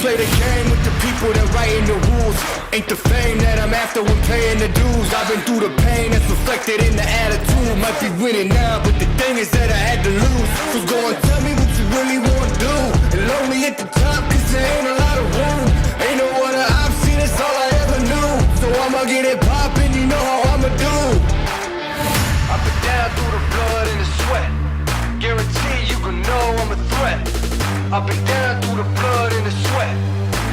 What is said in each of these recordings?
play the game with the people that writing the rules. Ain't the fame that I'm after when paying the dues. I've been through the pain that's reflected in the attitude. Might be winning now, but the thing is that I had to lose. So go and tell me what you really want to do. And lonely at the top, cause there ain't a lot of room. Ain't no other option, that's all I ever knew. So I'ma get it poppin', you know how I'ma do. I've been down through the blood and the sweat. Guarantee you can know I'm a threat. I've been down through the blood and the sweat.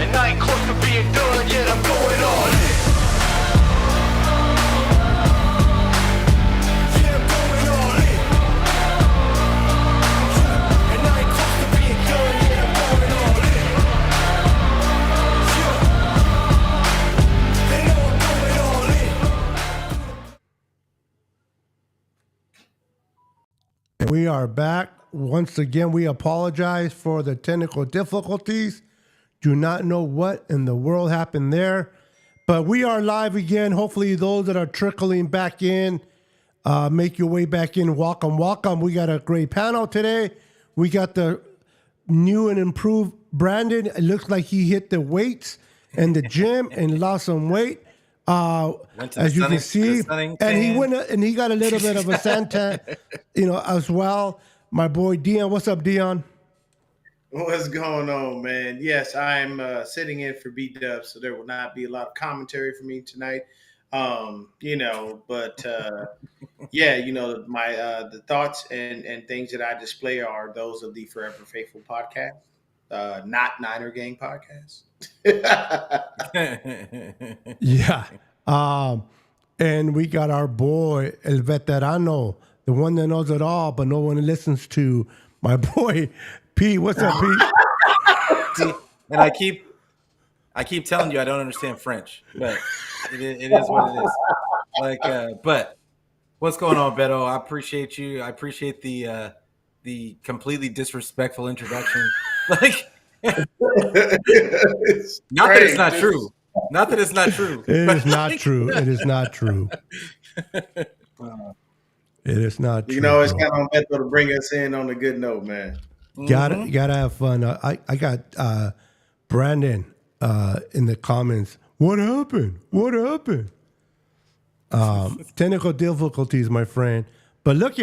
And I ain't close to being done yet, I'm going all in. Yeah, I'm going all in. And I ain't close to being done yet, I'm going all in. Yeah. They know I'm going all in. And we are back. Once again, we apologize for the technical difficulties. Do not know what in the world happened there. But we are live again. Hopefully those that are trickling back in, make your way back in. Welcome, welcome. We got a great panel today. We got the new and improved Brandon. It looks like he hit the weights in the gym and lost some weight. As you can see, and he got a little bit of a suntan, as well. My boy Dion, what's up, Dion? What's going on, man? Yes, I'm sitting in for B-Dub, so there will not be a lot of commentary for me tonight. My the thoughts and things that I display are those of the Forever Faithful podcast, not Niner Gang podcast. Yeah. And we got our boy El Veterano, the one that knows it all, but no one listens to. My boy Pete. What's up, Pete? See, and I keep telling you I don't understand French, but it is what it is. But what's going on, Beto? I appreciate you. I appreciate the completely disrespectful introduction. Not that it's not true. Not that it's not true. It is not true. It is not true. It is not true. It's kind of Beto to bring us in on a good note, man. Gotta have fun. I got Brandon in the comments. What happened? Technical difficulties, my friend. But look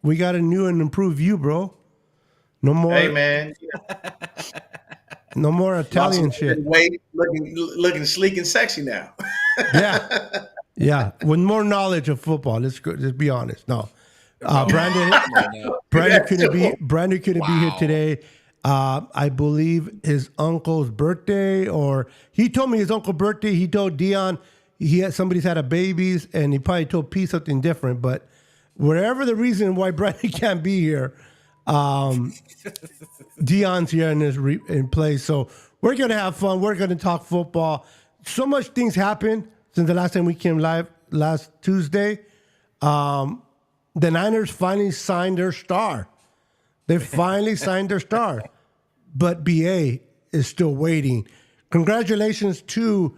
we got a new and improved view, bro. No more. Hey, man. No more Italian shit. Wait, looking sleek and sexy now. Yeah. With more knowledge of football. Let's be honest. No. Brandon couldn't be here today. I believe his uncle's birthday, or he told me his uncle's birthday. He told Dion somebody's had a babies, and he probably told Pete something different. But whatever the reason why Brandon can't be here, Dion's here in place. So we're gonna have fun. We're gonna talk football. So much things happened since the last time we came live last Tuesday. The Niners finally signed their star. They finally signed their star. But BA is still waiting. Congratulations to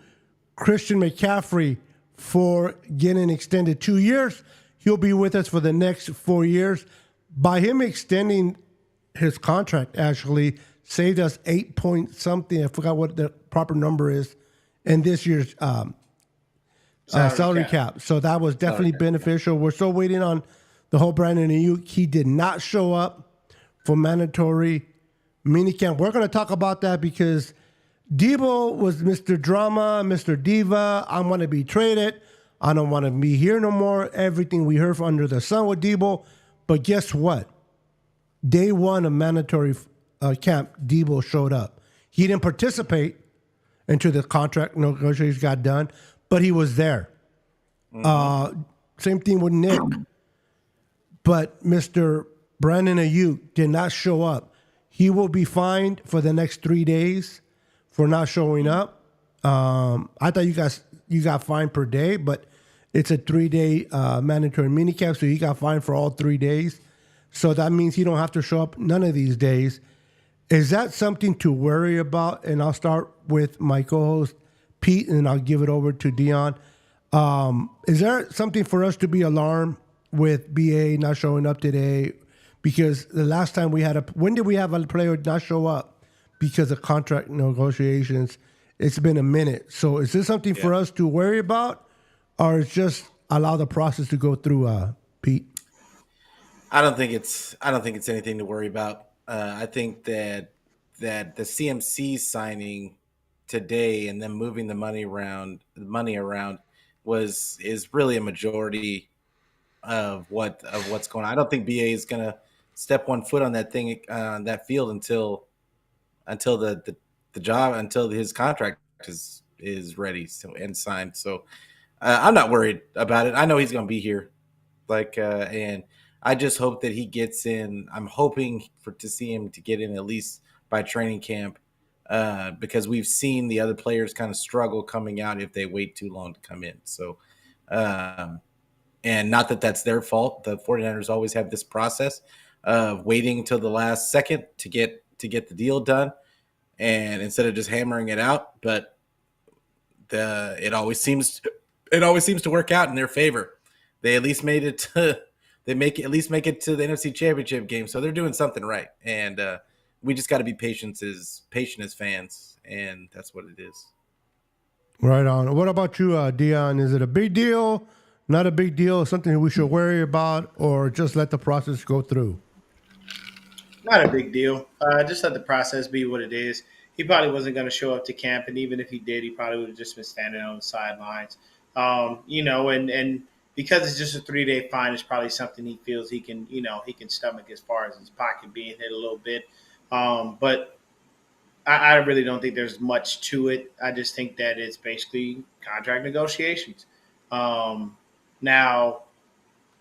Christian McCaffrey for getting extended 2 years. He'll be with us for the next 4 years. By him extending his contract, actually saved us 8 point something. I forgot what the proper number is in this year's salary cap. So that was definitely beneficial. We're still waiting on the whole Brandon Ayuk. He did not show up for mandatory minicamp. We're going to talk about that because Debo was Mr. Drama, Mr. Diva. I want to be traded. I don't want to be here no more. Everything we heard from under the sun with Debo. But guess what? Day one of mandatory camp, Debo showed up. He didn't participate into the contract negotiations got done, but he was there. Same thing with Nick. But Mr. Brandon Ayuk did not show up. He will be fined for the next 3 days for not showing up. I thought you got fined per day, but it's a 3-day mandatory minicamp, so he got fined for all 3 days. So that means he don't have to show up none of these days. Is that something to worry about? And I'll start with my co-host, Pete, and I'll give it over to Dion. Is there something for us to be alarmed with BA not showing up today? Because the last time when did we have a player not show up because of contract negotiations, it's been a minute. So is this something for us to worry about, or is just allow the process to go through, Pete? I don't think it's anything to worry about. I think that the CMC signing today and then moving the money around is really a majority of what's going on. I don't think BA is going to step one foot on that thing that field until until his contract is ready and signed. So I'm not worried about it. I know he's going to be here. And I just hope that he gets in. I'm hoping to see him to get in at least by training camp, because we've seen the other players kind of struggle coming out if they wait too long to come in. So, and not that that's their fault. The 49ers always have this process of waiting until the last second to get the deal done, and instead of just hammering it out. But it always seems to work out in their favor. They at least made it to at least make it to the NFC Championship game, so they're doing something right. And we just got to be patient as fans, and that's what it is. Right on. What about you, Dion? Is it a big deal? Not a big deal? Something we should worry about, or just let the process go through? Not a big deal. Just let the process be what it is. He probably wasn't going to show up to camp, and even if he did, he probably would have just been standing on the sidelines. And because it's just a 3-day fine, it's probably something he feels he can stomach as far as his pocket being hit a little bit. But I really don't think there's much to it. I just think that it's basically contract negotiations. Now,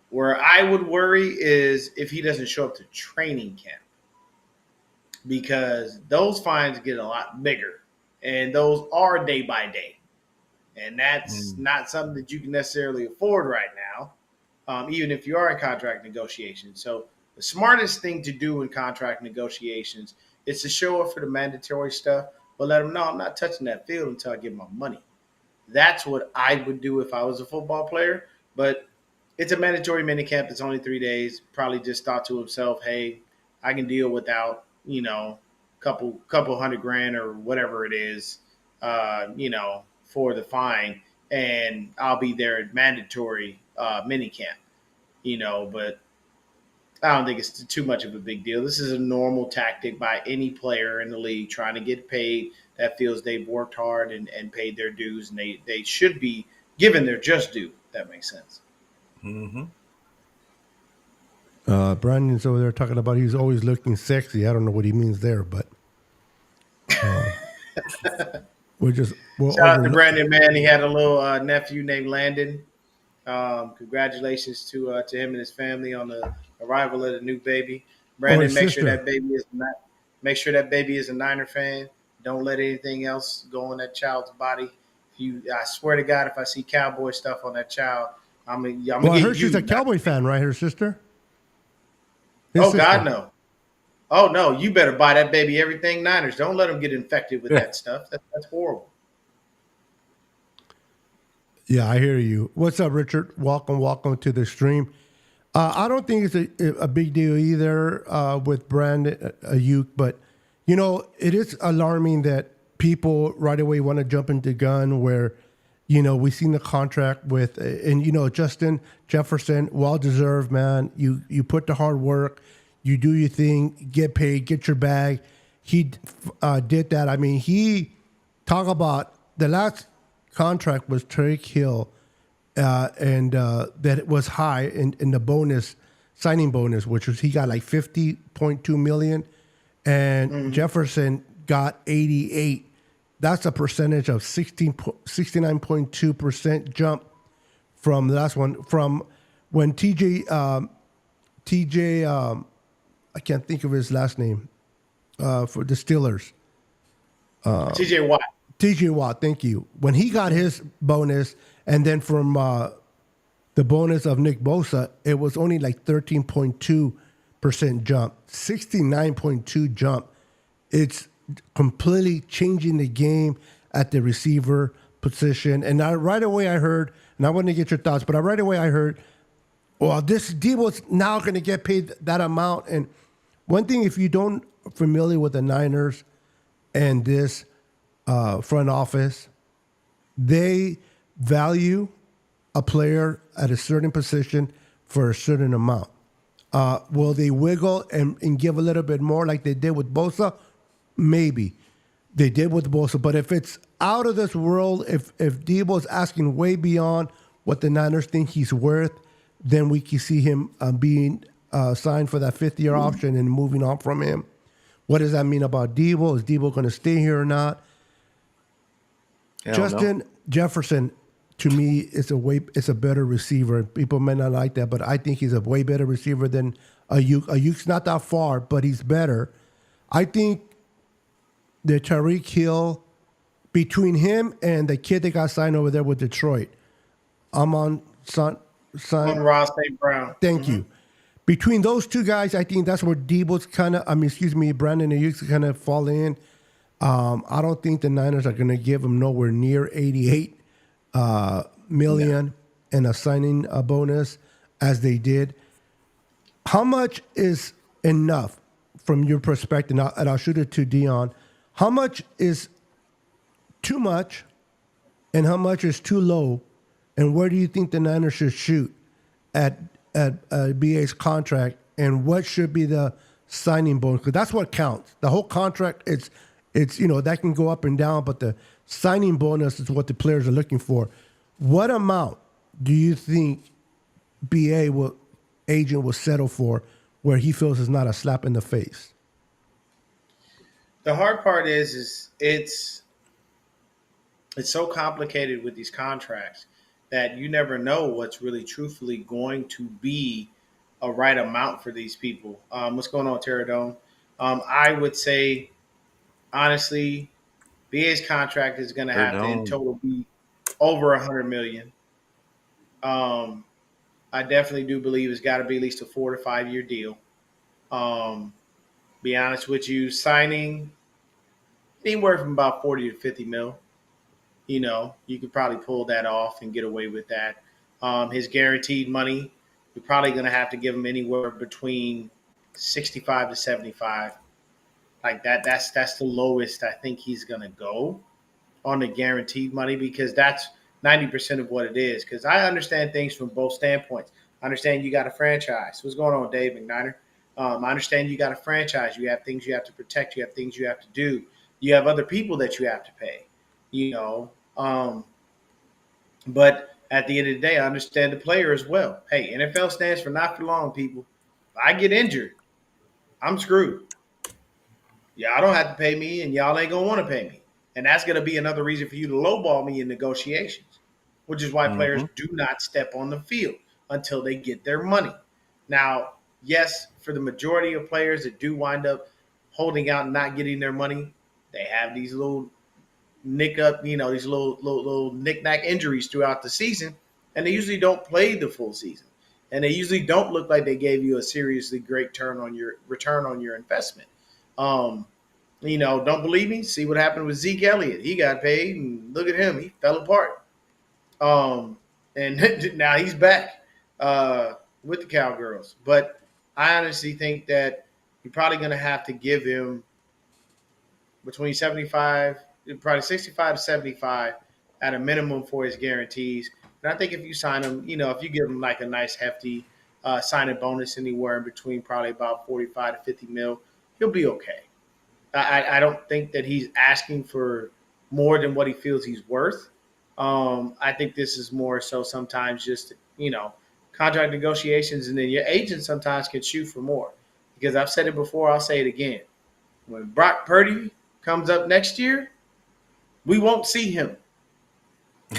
where I would worry is if he doesn't show up to training camp, because those fines get a lot bigger, and those are day by day. And that's not something that you can necessarily afford right now, even if you are in contract negotiations. So the smartest thing to do in contract negotiations is to show up for the mandatory stuff, but let them know I'm not touching that field until I get my money. That's what I would do if I was a football player. But it's a mandatory minicamp. It's only 3 days. Probably just thought to himself, hey, I can deal without, couple $100,000 or whatever it is, for the fine, and I'll be there at mandatory minicamp, but I don't think it's too much of a big deal. This is a normal tactic by any player in the league trying to get paid that feels they've worked hard and paid their dues, and they should be given their just due. If that makes sense. Mm-hmm. Brandon's over there talking about he's always looking sexy. I don't know what he means there, but we'll Shout out to Brandon, man. He had a little nephew named Landon. Congratulations to him and his family on the arrival of the new baby. Brandon, make sure that baby is a Niner fan. Don't let anything else go on that child's body. I swear to God, if I see Cowboy stuff on that child, I'm gonna I heard she's a Cowboy fan, right? Her sister. God, no. Oh, no, you better buy that baby everything Niners. Don't let them get infected with that stuff. That's horrible. Yeah, I hear you. What's up, Richard? Welcome to the stream. I don't think it's a big deal either with Brandon Ayuk, but, it is alarming that people right away want to jump into gun where, we've seen the contract with, and, Justin Jefferson, well-deserved, man. You put the hard work. You do your thing, get paid, get your bag. He did that. I mean, he talked about the last contract was Tyreek Hill, and that it was high in the bonus, signing bonus, which was he got like $50.2 million, and Jefferson got 88. That's a percentage of 69.2% jump from the last one. From when TJ. I can't think of his last name for the Steelers. TJ Watt. TJ Watt, thank you. When he got his bonus, and then from the bonus of Nick Bosa, it was only like 13.2% jump, 69.2 jump. It's completely changing the game at the receiver position. And right away I heard, and I want to get your thoughts, but right away I heard, well, this Debo's now going to get paid that amount. And one thing, if you don't familiar with the Niners, and this front office, they value a player at a certain position for a certain amount. Will they wiggle and give a little bit more like they did with Bosa? Maybe they did with Bosa. But if it's out of this world, if Debo's asking way beyond what the Niners think he's worth, then we can see him being signed for that fifth-year option and moving on from him. What does that mean about Debo? Is Debo going to stay here or not? Justin Jefferson, to me, is a better receiver. People may not like that, but I think he's a way better receiver than Ayuk. Ayuk's not that far, but he's better. I think the Tyreek Hill, between him and the kid that got signed over there with Detroit, Amon Son. Ross St. Brown. Thank you. Between those two guys, I think that's where Debo's Brandon Ayuk's kind of fall in. I don't think the Niners are going to give him nowhere near $88 million and a signing bonus as they did. How much is enough from your perspective? And I'll shoot it to Dion. How much is too much and how much is too low? And where do you think the Niners should shoot at BA's contract? And what should be the signing bonus? Because that's what counts. The whole contract, it's that can go up and down, but the signing bonus is what the players are looking for. What amount do you think agent will settle for where he feels is not a slap in the face? The hard part is it's so complicated with these contracts that you never know what's really truthfully going to be a right amount for these people. What's going on, Terradome? I would say, honestly, BA's contract is going to have to in total be over $100 million. I definitely do believe it's got to be at least a 4 to 5 year deal. Be honest with you, signing anywhere from about 40 to 50 mil. You could probably pull that off and get away with that. His guaranteed money, you're probably going to have to give him anywhere between 65 to 75. Like that's the lowest I think he's going to go on the guaranteed money, because that's 90% of what it is. Because I understand things from both standpoints. I understand you got a franchise. What's going on, Dave McNiner? I understand you got a franchise. You have things you have to protect. You have things you have to do. You have other people that you have to pay. But at the end of the day, I understand the player as well. Hey, NFL stands for not for long, people. If I get injured, I'm screwed. Y'all don't have to pay me, and y'all ain't going to want to pay me. And that's going to be another reason for you to lowball me in negotiations, which is why players do not step on the field until they get their money. Now, yes, for the majority of players that do wind up holding out and not getting their money, they have these little these little knick-knack injuries throughout the season, and they usually don't play the full season. And they usually don't look like they gave you a seriously great return on your investment. Don't believe me? See what happened with Zeke Elliott. He got paid, and look at him. He fell apart. And now he's back with the Cowgirls. But I honestly think that you're probably going to have to give him between 65 to 75 at a minimum for his guarantees. And I think if you sign him, if you give him like a nice hefty signing bonus anywhere in between probably about 45 to 50 mil, he'll be okay. I don't think that he's asking for more than what he feels he's worth. I think this is more so sometimes just, contract negotiations, and then your agent sometimes can shoot for more. Because I've said it before, I'll say it again. When Brock Purdy comes up next year, we won't see him.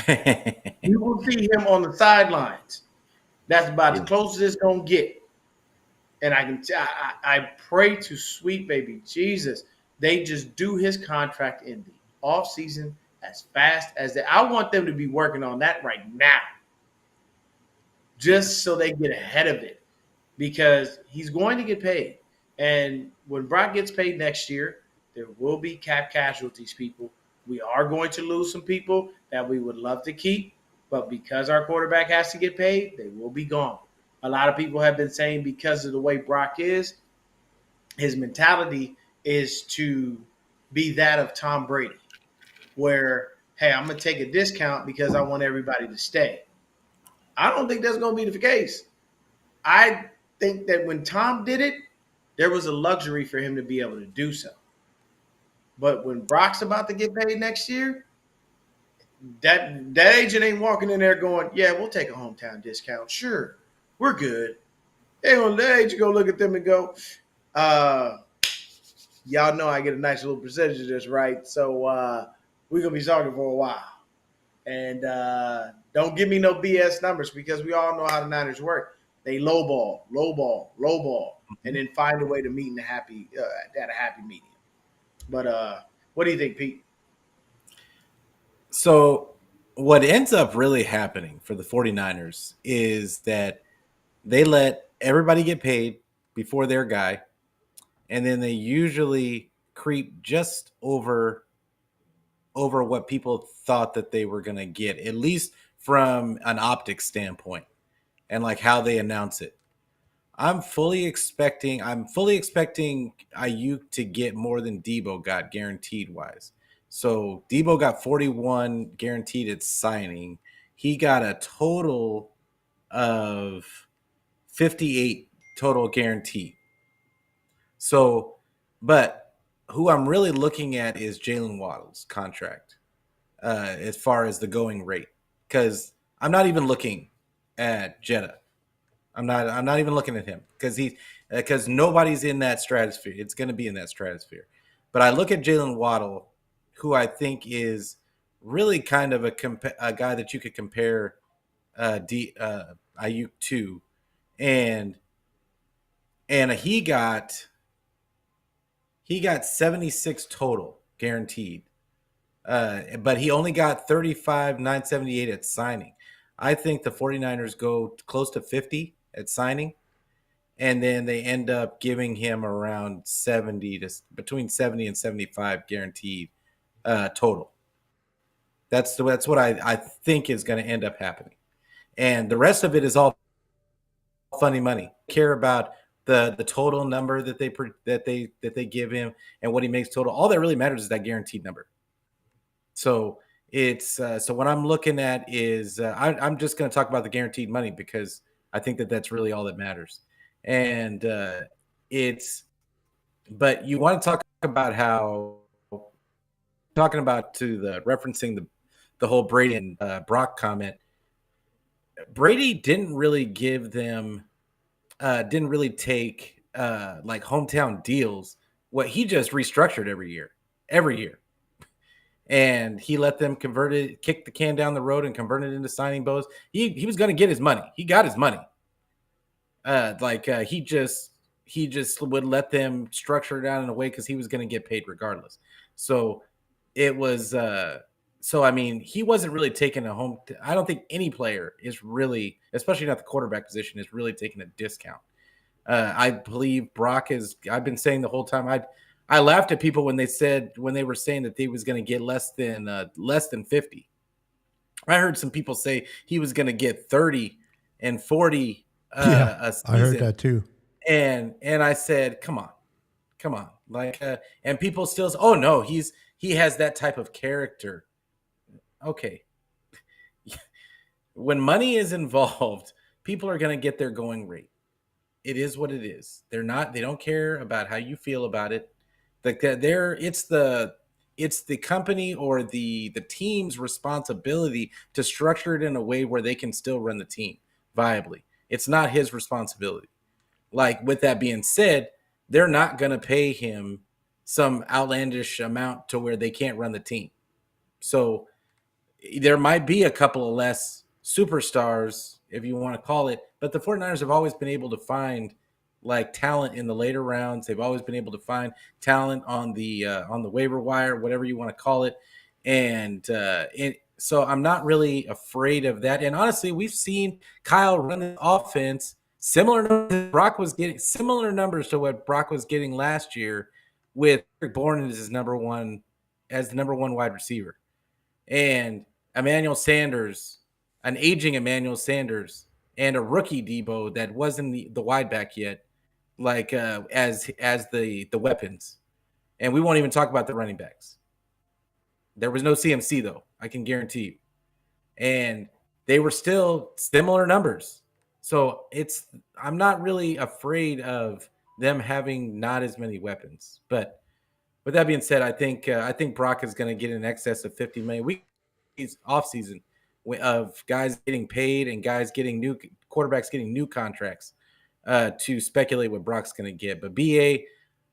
We won't see him on the sidelines. That's about as close as it's going to get. And I pray to sweet baby Jesus, they just do his contract in the offseason as fast as they. I want them to be working on that right now, just so they get ahead of it, because he's going to get paid. And when Brock gets paid next year, there will be cap casualties, people. We are going to lose some people that we would love to keep, but because our quarterback has to get paid, they will be gone. A lot of people have been saying because of the way Brock is, his mentality is to be that of Tom Brady, where, hey, I'm going to take a discount because I want everybody to stay. I don't think that's going to be the case. I think that when Tom did it, there was a luxury for him to be able to do so. But when Brock's about to get paid next year, that agent ain't walking in there going, yeah, we'll take a hometown discount. Sure, we're good. The agent go look at them and go, y'all know I get a nice little percentage of this, right? So we're going to be talking for a while. And don't give me no BS numbers because we all know how the Niners work. They lowball, and then find a way to meet in a happy medium. But what do you think, Pete? So what ends up really happening for the 49ers is that they let everybody get paid before their guy, and then they usually creep just over what people thought that they were going to get, at least from an optics standpoint and like how they announce it. I'm fully expecting Ayuk to get more than Debo got guaranteed wise. So Debo got 41 guaranteed at signing. He got a total of 58 total guaranteed. So, but who I'm really looking at is Jalen Waddle's contract as far as the going rate, because I'm not even looking at Jetta. I'm not even looking at him because nobody's in that stratosphere. It's going to be in that stratosphere. But I look at Jalen Waddle, who I think is really kind of a guy that you could compare Ayuk to, and he got 76 total guaranteed, but he only got 35,978 at signing. I think the 49ers go close to 50 at signing, and then they end up giving him around 70 to between 70 and 75 guaranteed total. That's what I think is going to end up happening, and the rest of it is all funny money. Care about the total number that they give him and what he makes total. All that really matters is that guaranteed number. So it's so what I'm looking at is I'm just going to talk about the guaranteed money because I think that that's really all that matters. And but you want to talk about how talking about to the referencing the whole Brady and Brock comment. Brady didn't really give them didn't really take like hometown deals. What he just restructured every year. And he let them kick the can down the road and convert it into signing bonus. He was going to get his money. He got his money. He just would let them structure it out in a way because he was going to get paid regardless. So it was so I mean he wasn't really taking a home. I don't think any player is really, especially not the quarterback position, is really taking a discount. I believe Brock is. I've been saying the whole time. I laughed at people when they were saying that they was going to get less than 50. I heard some people say he was going to get 30 and 40 a season. I heard that too. And I said, come on. And people still say, oh no, he has that type of character. Okay. When money is involved, people are going to get their going rate. It is what it is. They don't care about how you feel about it. It's the company or the team's responsibility to structure it in a way where they can still run the team viably. It's not his responsibility. Like, with that being said, they're not going to pay him some outlandish amount to where they can't run the team. So there might be a couple of less superstars, if you want to call it, but the 49ers have always been able to find like talent in the later rounds. They've always been able to find talent on the waiver wire, whatever you want to call it. And so I'm not really afraid of that. And honestly, we've seen Kyle run the offense similar numbers to what Brock was getting last year, with Eric Bourne as the number one wide receiver, and Emmanuel Sanders, an aging Emmanuel Sanders, and a rookie Debo that wasn't the wide back yet, as the weapons. And we won't even talk about the running backs. There was no CMC, though, I can guarantee you. And they were still similar numbers. So I'm not really afraid of them having not as many weapons. But with that being said, I think Brock is going to get in excess of $50 million. He's off season of guys getting paid and guys getting new quarterbacks getting new contracts to speculate what Brock's going to get. But BA,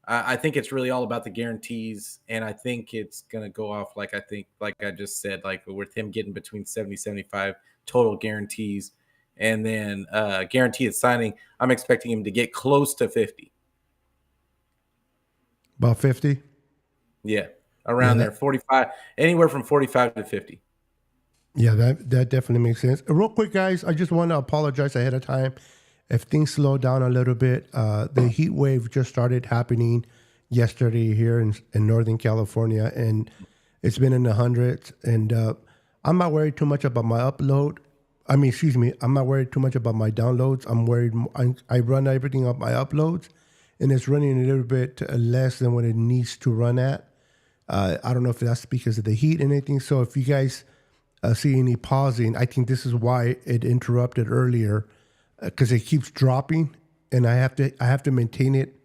I think it's really all about the guarantees, and I think it's going to go off like I just said, like with him getting between 70, 75 total guarantees, and then guaranteed signing, I'm expecting him to get close to 50. About 50? Yeah, around there, 45, anywhere from 45 to 50. Yeah, that definitely makes sense. Real quick, guys, I just want to apologize ahead of time if things slow down a little bit. The heat wave just started happening yesterday here in Northern California, and it's been in the hundreds. And I'm not worried too much about my upload. I'm not worried too much about my downloads. I'm worried. I run everything up my uploads, and it's running a little bit less than what it needs to run at. I don't know if that's because of the heat and anything. So if you guys see any pausing, I think this is why it interrupted earlier, because it keeps dropping, and I have to maintain it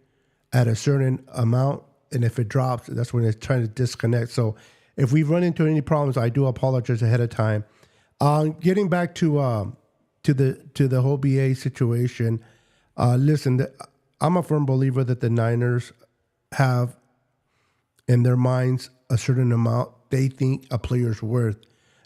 at a certain amount. And if it drops, that's when it's trying to disconnect. So if we run into any problems, I do apologize ahead of time. Getting back to the whole BA situation, listen, I'm a firm believer that the Niners have in their minds a certain amount they think a player's worth.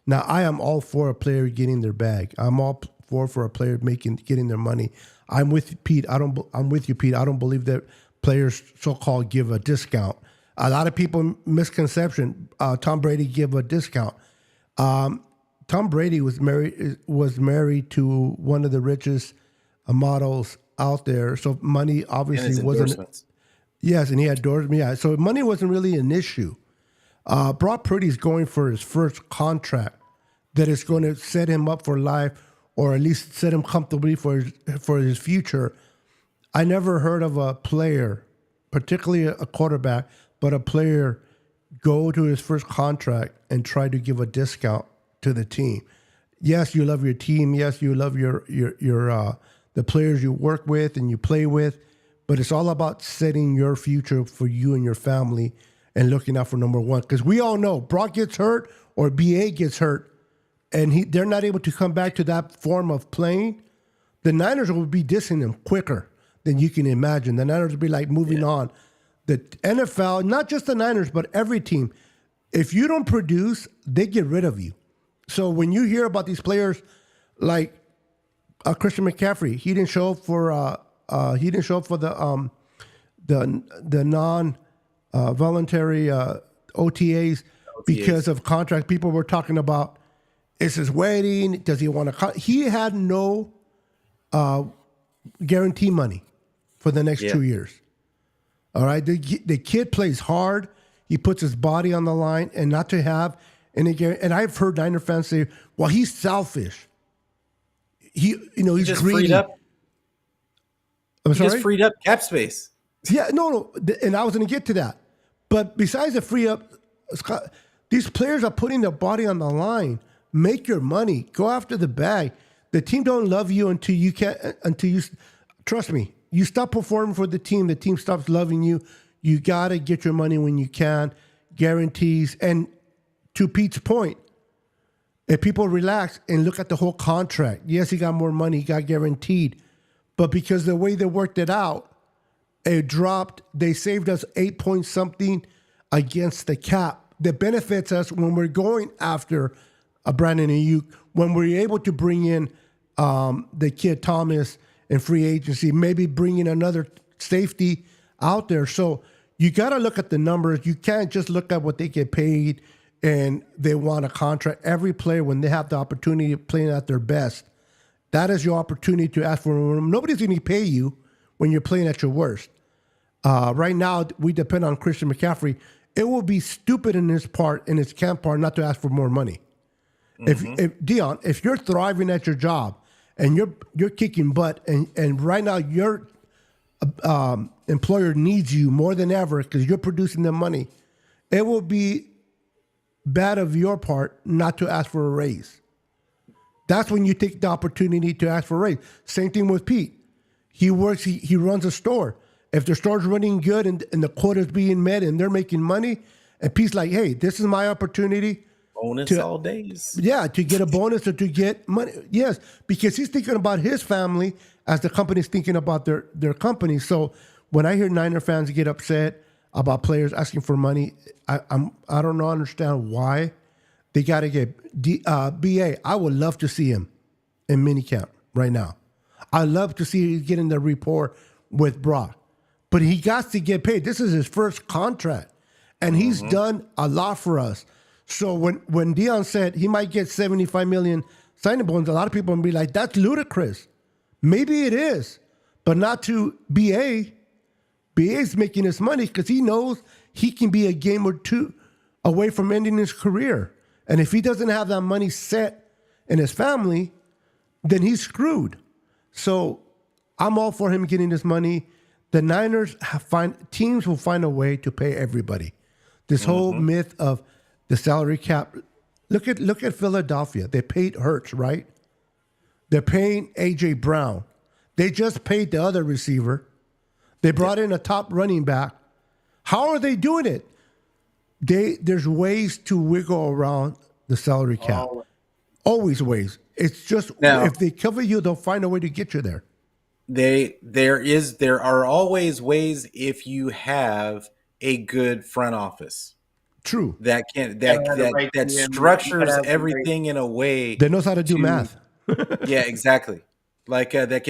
Now, I am all for a player getting their bag. I'm all for a player getting their money. I'm with Pete. I'm with you, Pete. I don't believe that players so-called give a discount. A lot of people misconception. Tom Brady give a discount. Tom Brady was married to one of the richest models out there, so money obviously wasn't. Yes, and he had endorsement. Yeah, so money wasn't really an issue. Brock Purdy's going for his first contract that is going to set him up for life, or at least set him comfortably for his future. I never heard of a player, particularly a quarterback, but a player go to his first contract and try to give a discount to the team. Yes, you love your team. Yes, you love your the players you work with and you play with, but it's all about setting your future for you and your family and looking out for number one. Because we all know Brock gets hurt or BA gets hurt, and they're not able to come back to that form of playing. The Niners will be dissing them quicker than you can imagine. The Niners will be like moving on. The NFL, not just the Niners, but every team, if you don't produce, they get rid of you. So when you hear about these players like Christian McCaffrey, he didn't show up for the non-voluntary OTAs because of contract. People were talking about, is his wedding? Does he want to? He had no guarantee money for the next 2 years. All right, the kid plays hard. He puts his body on the line, and not to have any guarantee. And I've heard Niner fans say, "Well, he's selfish. He's just greedy." Freed up. I'm sorry? Just freed up cap space. Yeah, no, and I was going to get to that. But besides the free up, Scott, these players are putting their body on the line. Make your money. Go after the bag. The team don't love you until you trust me. You stop performing for the team stops loving you. You got to get your money when you can. Guarantees. And to Pete's point, if people relax and look at the whole contract, yes, he got more money, he got guaranteed. But because the way they worked it out, it dropped. They saved us 8 point something against the cap. That benefits us when we're going after a Brandon Ayuk, when we're able to bring in the kid Thomas in free agency, maybe bringing another safety out there. So you got to look at the numbers. You can't just look at what they get paid and they want a contract. Every player, when they have the opportunity of playing at their best, that is your opportunity to ask for them. Nobody's going to pay you when you're playing at your worst. Right now, we depend on Christian McCaffrey. It will be stupid in his camp part, not to ask for more money. Mm-hmm. If Dion, if you're thriving at your job and you're kicking butt, and right now employer needs you more than ever because you're producing them money, it will be bad of your part not to ask for a raise. That's when you take the opportunity to ask for a raise. Same thing with Pete. He works, he runs a store. If the store's running good and the quota's being met and they're making money, and Pete's like, hey, this is my opportunity. Bonus To- all days. Yeah, to get a bonus or to get money. Yes, because he's thinking about his family as the company's thinking about their company. So when I hear Niner fans get upset about players asking for money, I don't understand why they got to get BA. I would love to see him in minicamp right now. I love to see him getting the rapport with Brock, but he got to get paid. This is his first contract, and he's done a lot for us. So when Dion said he might get $75 million signing bonus, a lot of people will be like, that's ludicrous. Maybe it is, but not to BA. BA's making his money because he knows he can be a game or two away from ending his career. And if he doesn't have that money set in his family, then he's screwed. So I'm all for him getting this money. The Niners teams will find a way to pay everybody. This whole myth of the salary cap. Look at Philadelphia. They paid Hurts, right? They're paying A.J. Brown. They just paid the other receiver. They brought in a top running back. How are they doing it? There's ways to wiggle around the salary cap. Always ways. It's just Now, if they cover you, they'll find a way to get you there. There are always ways if you have a good front office True. that right GM, structures have the everything in a way They knows how to do math. yeah, exactly. Like that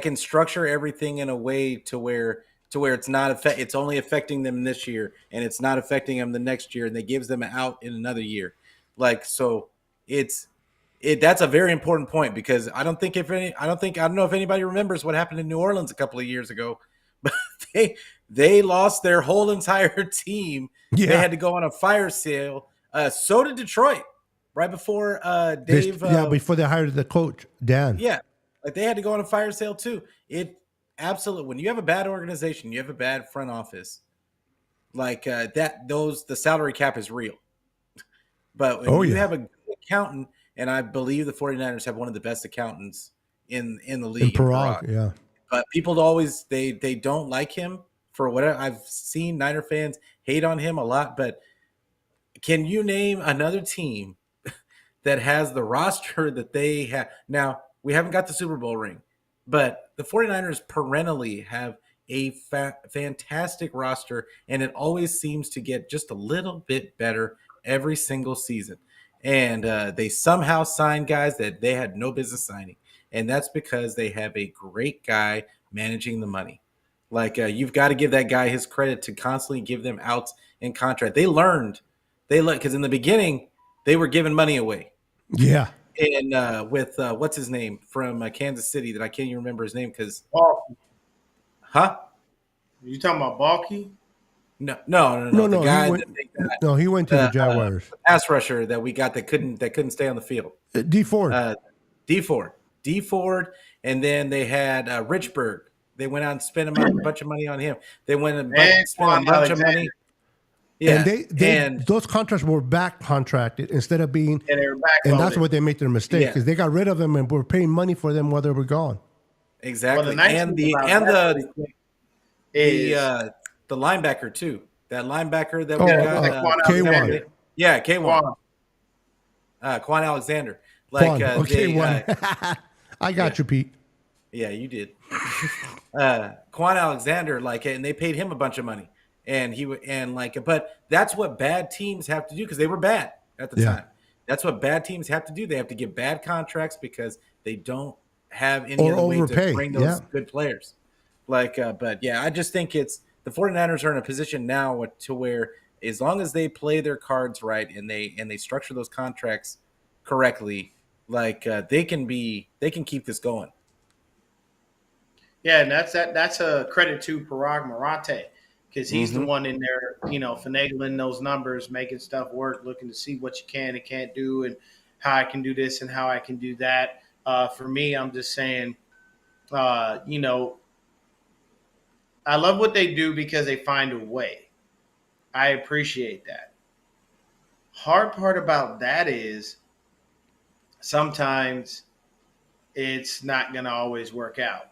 can structure everything in a way to where it's not it's only affecting them this year and it's not affecting them the next year, and they gives them out in another year. Like, so that's a very important point, because I don't know if anybody remembers what happened in New Orleans a couple of years ago, but they lost their whole entire team. Yeah. They had to go on a fire sale. So did Detroit right before Dave. Before they hired the coach, Dan. Yeah, like they had to go on a fire sale too. It absolutely, when you have a bad organization, you have a bad front office, like the salary cap is real. But when you have a good accountant, and I believe the 49ers have one of the best accountants in the league. In Parag, yeah. But people always they don't like him for whatever. I've seen Niner fans hate on him a lot, but can you name another team that has the roster that they have? Now, we haven't got the Super Bowl ring, but the 49ers perennially have a fantastic roster, and it always seems to get just a little bit better every single season. And they somehow sign guys that they had no business signing. And that's because they have a great guy managing the money. Like, you've got to give that guy his credit to constantly give them outs in contract. They learned, because in the beginning, they were giving money away. Yeah. And with what's his name from Kansas City, that I can't even remember his name because. Huh? You talking about Balky? No. The guy he went to the Jaguars. Pass rusher that we got that couldn't stay on the field. D Ford. D Ford, and then they had Richburg. They went out and spent a bunch of money on him. They went and spent a bunch of money. Yeah, and those contracts were back contracted instead of being. Yeah, they were back. And that's what they made their mistake, because they got rid of them and were paying money for them while they were gone. Exactly, the linebacker too. That linebacker that we got. K1. Yeah, K1. Quan Alexander. K1. I got you, Pete. Yeah, you did. Quan Alexander, and they paid him a bunch of money, but that's what bad teams have to do, because they were bad at the time. That's what bad teams have to do. They have to give bad contracts because they don't have any other way to bring those good players. But yeah, I just think the 49ers are in a position now to where, as long as they play their cards right and they structure those contracts correctly, they can keep this going. Yeah, and that's a credit to Parag Marate, because he's the one in there, finagling those numbers, making stuff work, looking to see what you can and can't do, and how I can do this and how I can do that. For me, I'm just saying, I love what they do because they find a way. I appreciate that. Hard part about that is sometimes it's not going to always work out.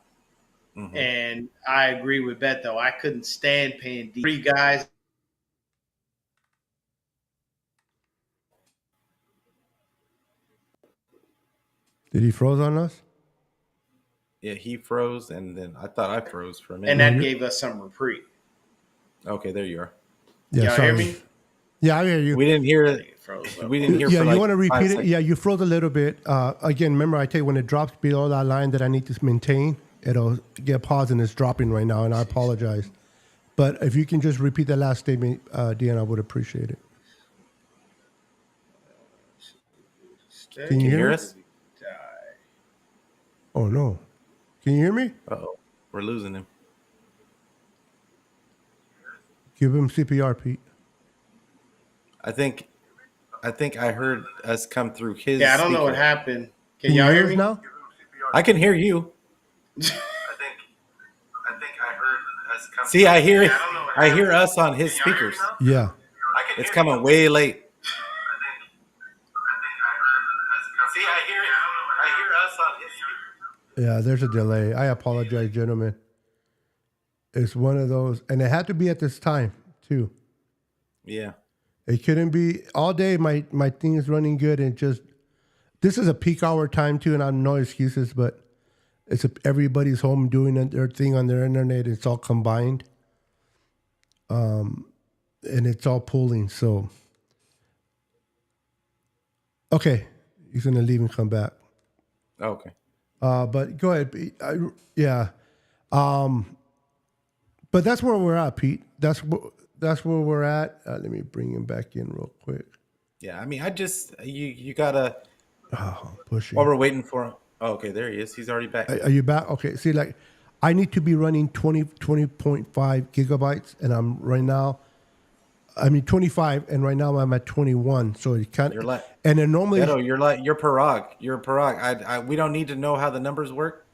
Mm-hmm. And I agree with Beto. I couldn't stand paying three guys. Did he froze on us? Yeah, he froze, and then I thought I froze for a minute. And that gave us some reprieve. Okay, there you are. Yeah, Y'all sorry. hear me? Yeah, I hear you. We didn't hear I it. think it froze up. We didn't hear. Yeah, for you like want to 5 repeat it? seconds. Yeah, you froze a little bit. Again, remember I tell you when it drops below that line that I need to maintain, it'll get paused and it's dropping right now, and I apologize. But if you can just repeat that last statement, Deanna, I would appreciate it. Can you hear us? Oh no, can you hear me? Uh-oh, we're losing him. Give him CPR, Pete. I think I heard us come through his. Yeah, I don't know what speaker. happened. Can Can you y'all hear us me? now? I can hear you. I think I heard us come. See, I hear us on his speakers. Yeah. It's coming way late. See, I hear us on his. Yeah, there's a delay. I apologize, gentlemen. It's one of those, and it had to be at this time too. Yeah. It couldn't be all day. My thing is running good, and just this is a peak hour time too, and I have no excuses. But everybody's home doing their thing on their internet. It's all combined, and it's all pulling. So, okay, he's gonna leave and come back. Okay. But go ahead, Pete. Yeah. But that's where we're at, Pete. That's where we're at. Let me bring him back in real quick. Yeah. I mean, I just you gotta. Pushing. While we're waiting for him. Oh, okay, there he is. He's already back. Are you back? Okay. See, like, I need to be running 20.5 gigabytes, and I'm right now. I mean 25, and right now I'm at 21. So it kind of. And then normally. Beto, you're Parag. You're Parag. We don't need to know how the numbers work.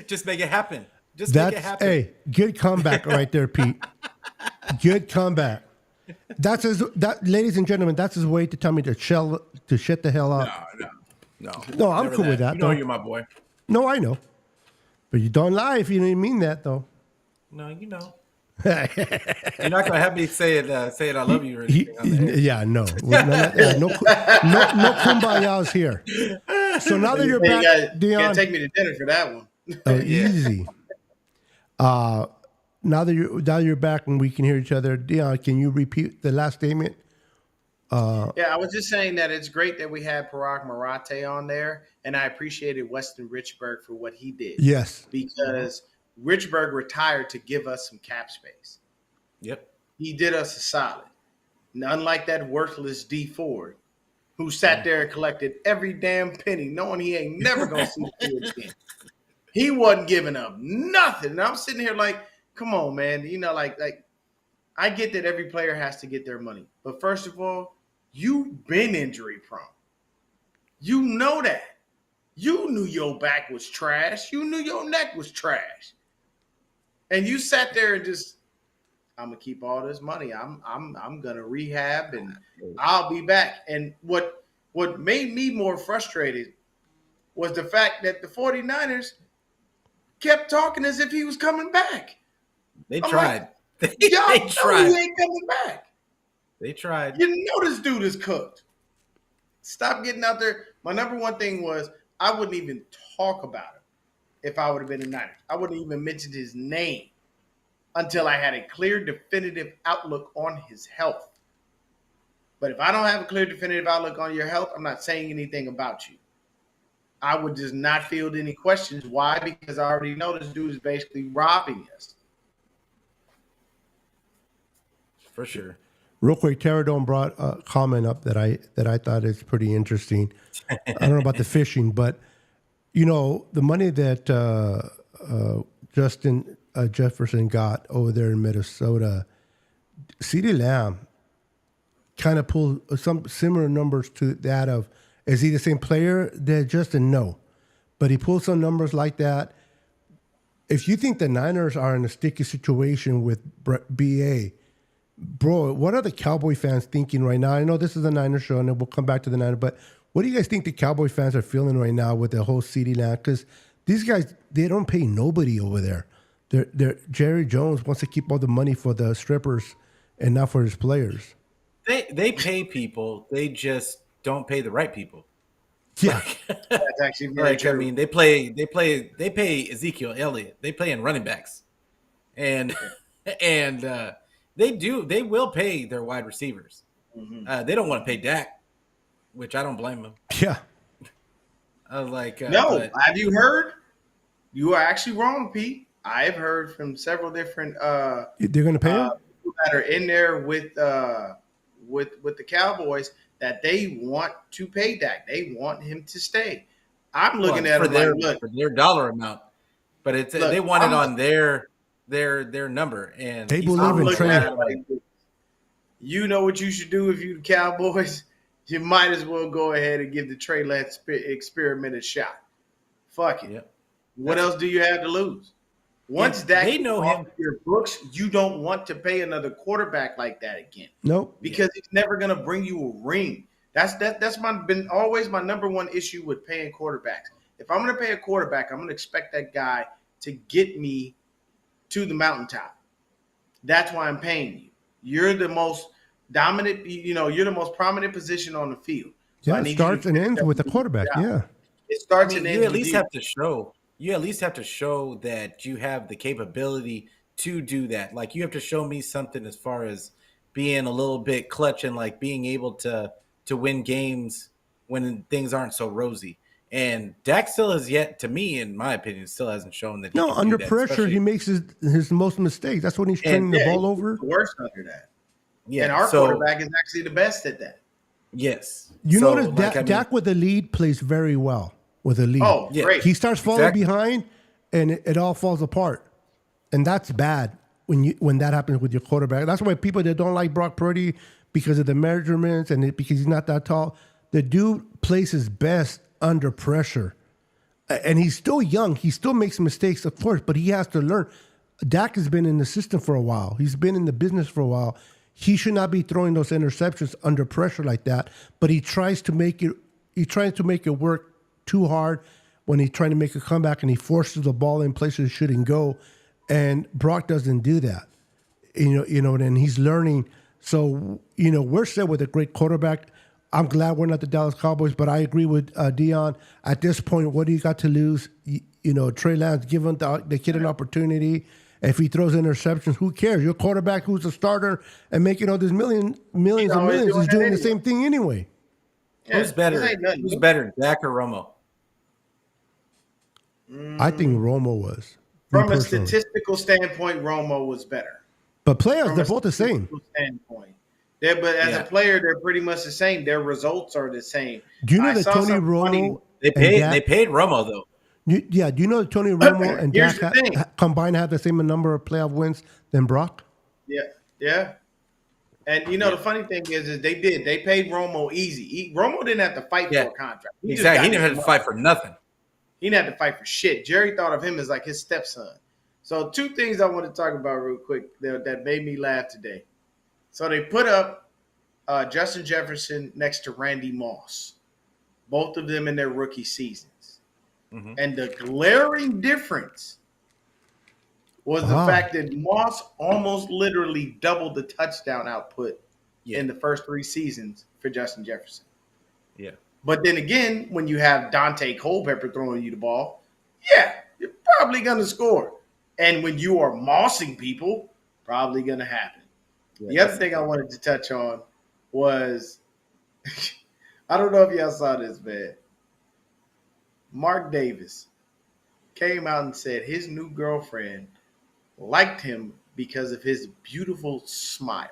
Just make it happen. Make it happen. Hey, good comeback right there, Pete. Good comeback. Ladies and gentlemen, that's his way to tell me to shut the hell up. No, I'm Never cool with that. You know though. you're my boy. No, I know. But you don't lie if you didn't mean that, though. No, you know. You're not gonna have me say it. I love you or anything. On the air. Yeah, no. No kumbayas here. So now that you're Hey, back, guys, Dion. can't take me to dinner for that one. Oh, easy. Now that you're back and we can hear each other, Dion, can you repeat the last statement? Yeah, I was just saying that it's great that we had Parag Marate on there, and I appreciated Weston Richburg for what he did. Yes. Because Richburg retired to give us some cap space. Yep. He did us a solid. And unlike that worthless D Ford, who sat there and collected every damn penny, knowing he ain't never gonna see the field again. He wasn't giving up nothing. And I'm sitting here like, come on, man. You know, like I get that every player has to get their money. But first of all, you've been injury prone. You know that. You knew your back was trash. You knew your neck was trash. And you sat there and just, I'm gonna keep all this money. I'm gonna rehab and I'll be back. And what made me more frustrated was the fact that the 49ers kept talking as if he was coming back. They I'm tried. Like, y'all They know tried. he ain't coming back. They tried. You know this dude is cooked. Stop getting out there. My number one thing was I wouldn't even talk about him if I would have been a Niners. I wouldn't even mention his name until I had a clear, definitive outlook on his health. But if I don't have a clear, definitive outlook on your health, I'm not saying anything about you. I would just not field any questions. Why? Because I already know this dude is basically robbing us. For sure. Real quick, Terradome brought a comment up that I thought is pretty interesting. I don't know about the fishing, but you know the money that Justin Jefferson got over there in Minnesota, CeeDee Lamb kind of pulled some similar numbers to that of. Is he the same player that Justin? No, but he pulls some numbers like that. If you think the Niners are in a sticky situation with BA, bro, what are the Cowboy fans thinking right now? I know this is a Niners show, and we'll come back to the Niners, but what do you guys think the Cowboy fans are feeling right now with the whole CeeDee Lamb? Because these guys, they don't pay nobody over there. Jerry Jones wants to keep all the money for the strippers and not for his players. They pay people. They just don't pay the right people. Yeah. That's actually very Like, true. I mean, they pay Ezekiel Elliott. They play in running backs, and they will pay their wide receivers. They don't want to pay Dak, which I don't blame them. Yeah. I was like, No, but, have you heard? You are actually wrong, Pete. I've heard from several different They're going to pay him? people that are in there with the Cowboys that they want to pay Dak. They want him to stay. I'm looking at for him their like, look, for their dollar amount, but it's Look, they want it I'm- on their number, and They he's believe I'm in looking trade. at him like this. You know what you should do if you the Cowboys? You might as well go ahead and give the Trey Lance experiment a shot. Fuck it. Yep. What else do you have to lose? Once And Dak they know gets off him. your books, you don't want to pay another quarterback like that again Nope. because he's never going to bring you a ring. That's been always my number one issue with paying quarterbacks. If I'm going to pay a quarterback, I'm going to expect that guy to get me to the mountaintop. That's why I'm paying you. You're the most dominant, you're the most prominent position on the field. So I Yeah, it need you starts to and finish ends up with the your quarterback. job. Yeah. It starts I mean, and ends you at with least you. have to show. You at least have to show that you have the capability to do that. Like, you have to show me something as far as being a little bit clutch and like being able to win games when things aren't so rosy. And Dak still has yet, to me, in my opinion, still hasn't shown that. He No, can under do that, pressure, especially- he makes his most mistakes. That's when he's turning the ball over. He's worse under that. Yeah, And our so, quarterback is actually the best at that. yes. You So, notice like, I mean, Dak with the lead plays very well with the lead. Oh, Yeah. great. He starts falling Exactly. behind, and it all falls apart, and that's bad when that happens with your quarterback. That's why people that don't like Brock Purdy because of the measurements and because he's not that tall. The dude plays his best under pressure, and he's still young. He still makes mistakes, of course, but he has to learn. Dak has been in the system for a while. He's been in the business for a while. He should not be throwing those interceptions under pressure like that. But he tries to make it. He tries to make it work too hard when he's trying to make a comeback, and he forces the ball in places it shouldn't go. And Brock doesn't do that. And he's learning. So we're set with a great quarterback. I'm glad we're not the Dallas Cowboys, but I agree with Dion. At this point, what do you got to lose? Trey Lance, give him the kid an opportunity. If he throws interceptions, who cares? Your quarterback, who's a starter and making all these millions and always millions, doing is that doing the anyway. same thing anyway. Yeah, who's better? this ain't nothing Who's new. better, Dak or Romo? I think Romo was. From me a personally. statistical standpoint, Romo was better. But players, From they're a both the same. statistical standpoint. But as Yeah. a player, they're pretty much the same. Their results are the same. Do you know I that saw Tony something funny. Romo They and paid. Dak- They paid Romo though. do you know that Tony Romo and Here's Dak the thing. combined have the same number of playoff wins than Brock? Yeah. And the funny thing is they paid Romo easy. Romo didn't have to fight Yeah. for a contract. He just Exactly. got He didn't his have to money. fight for nothing. He didn't have to fight for shit. Jerry thought of him as like his stepson. So two things I want to talk about real quick that made me laugh today. So they put up Justin Jefferson next to Randy Moss, both of them in their rookie seasons. Mhm. And the glaring difference was the Wow. fact that Moss almost literally doubled the touchdown output Yeah. in the first 3 seasons for Justin Jefferson. Yeah. But then again, when you have Dante Culpepper throwing you the ball, yeah, you're probably going to score. And when you are mossing people, probably going to happen. The other thing I wanted to touch on was, I don't know if y'all saw this, man. Mark Davis came out and said his new girlfriend liked him because of his beautiful smile.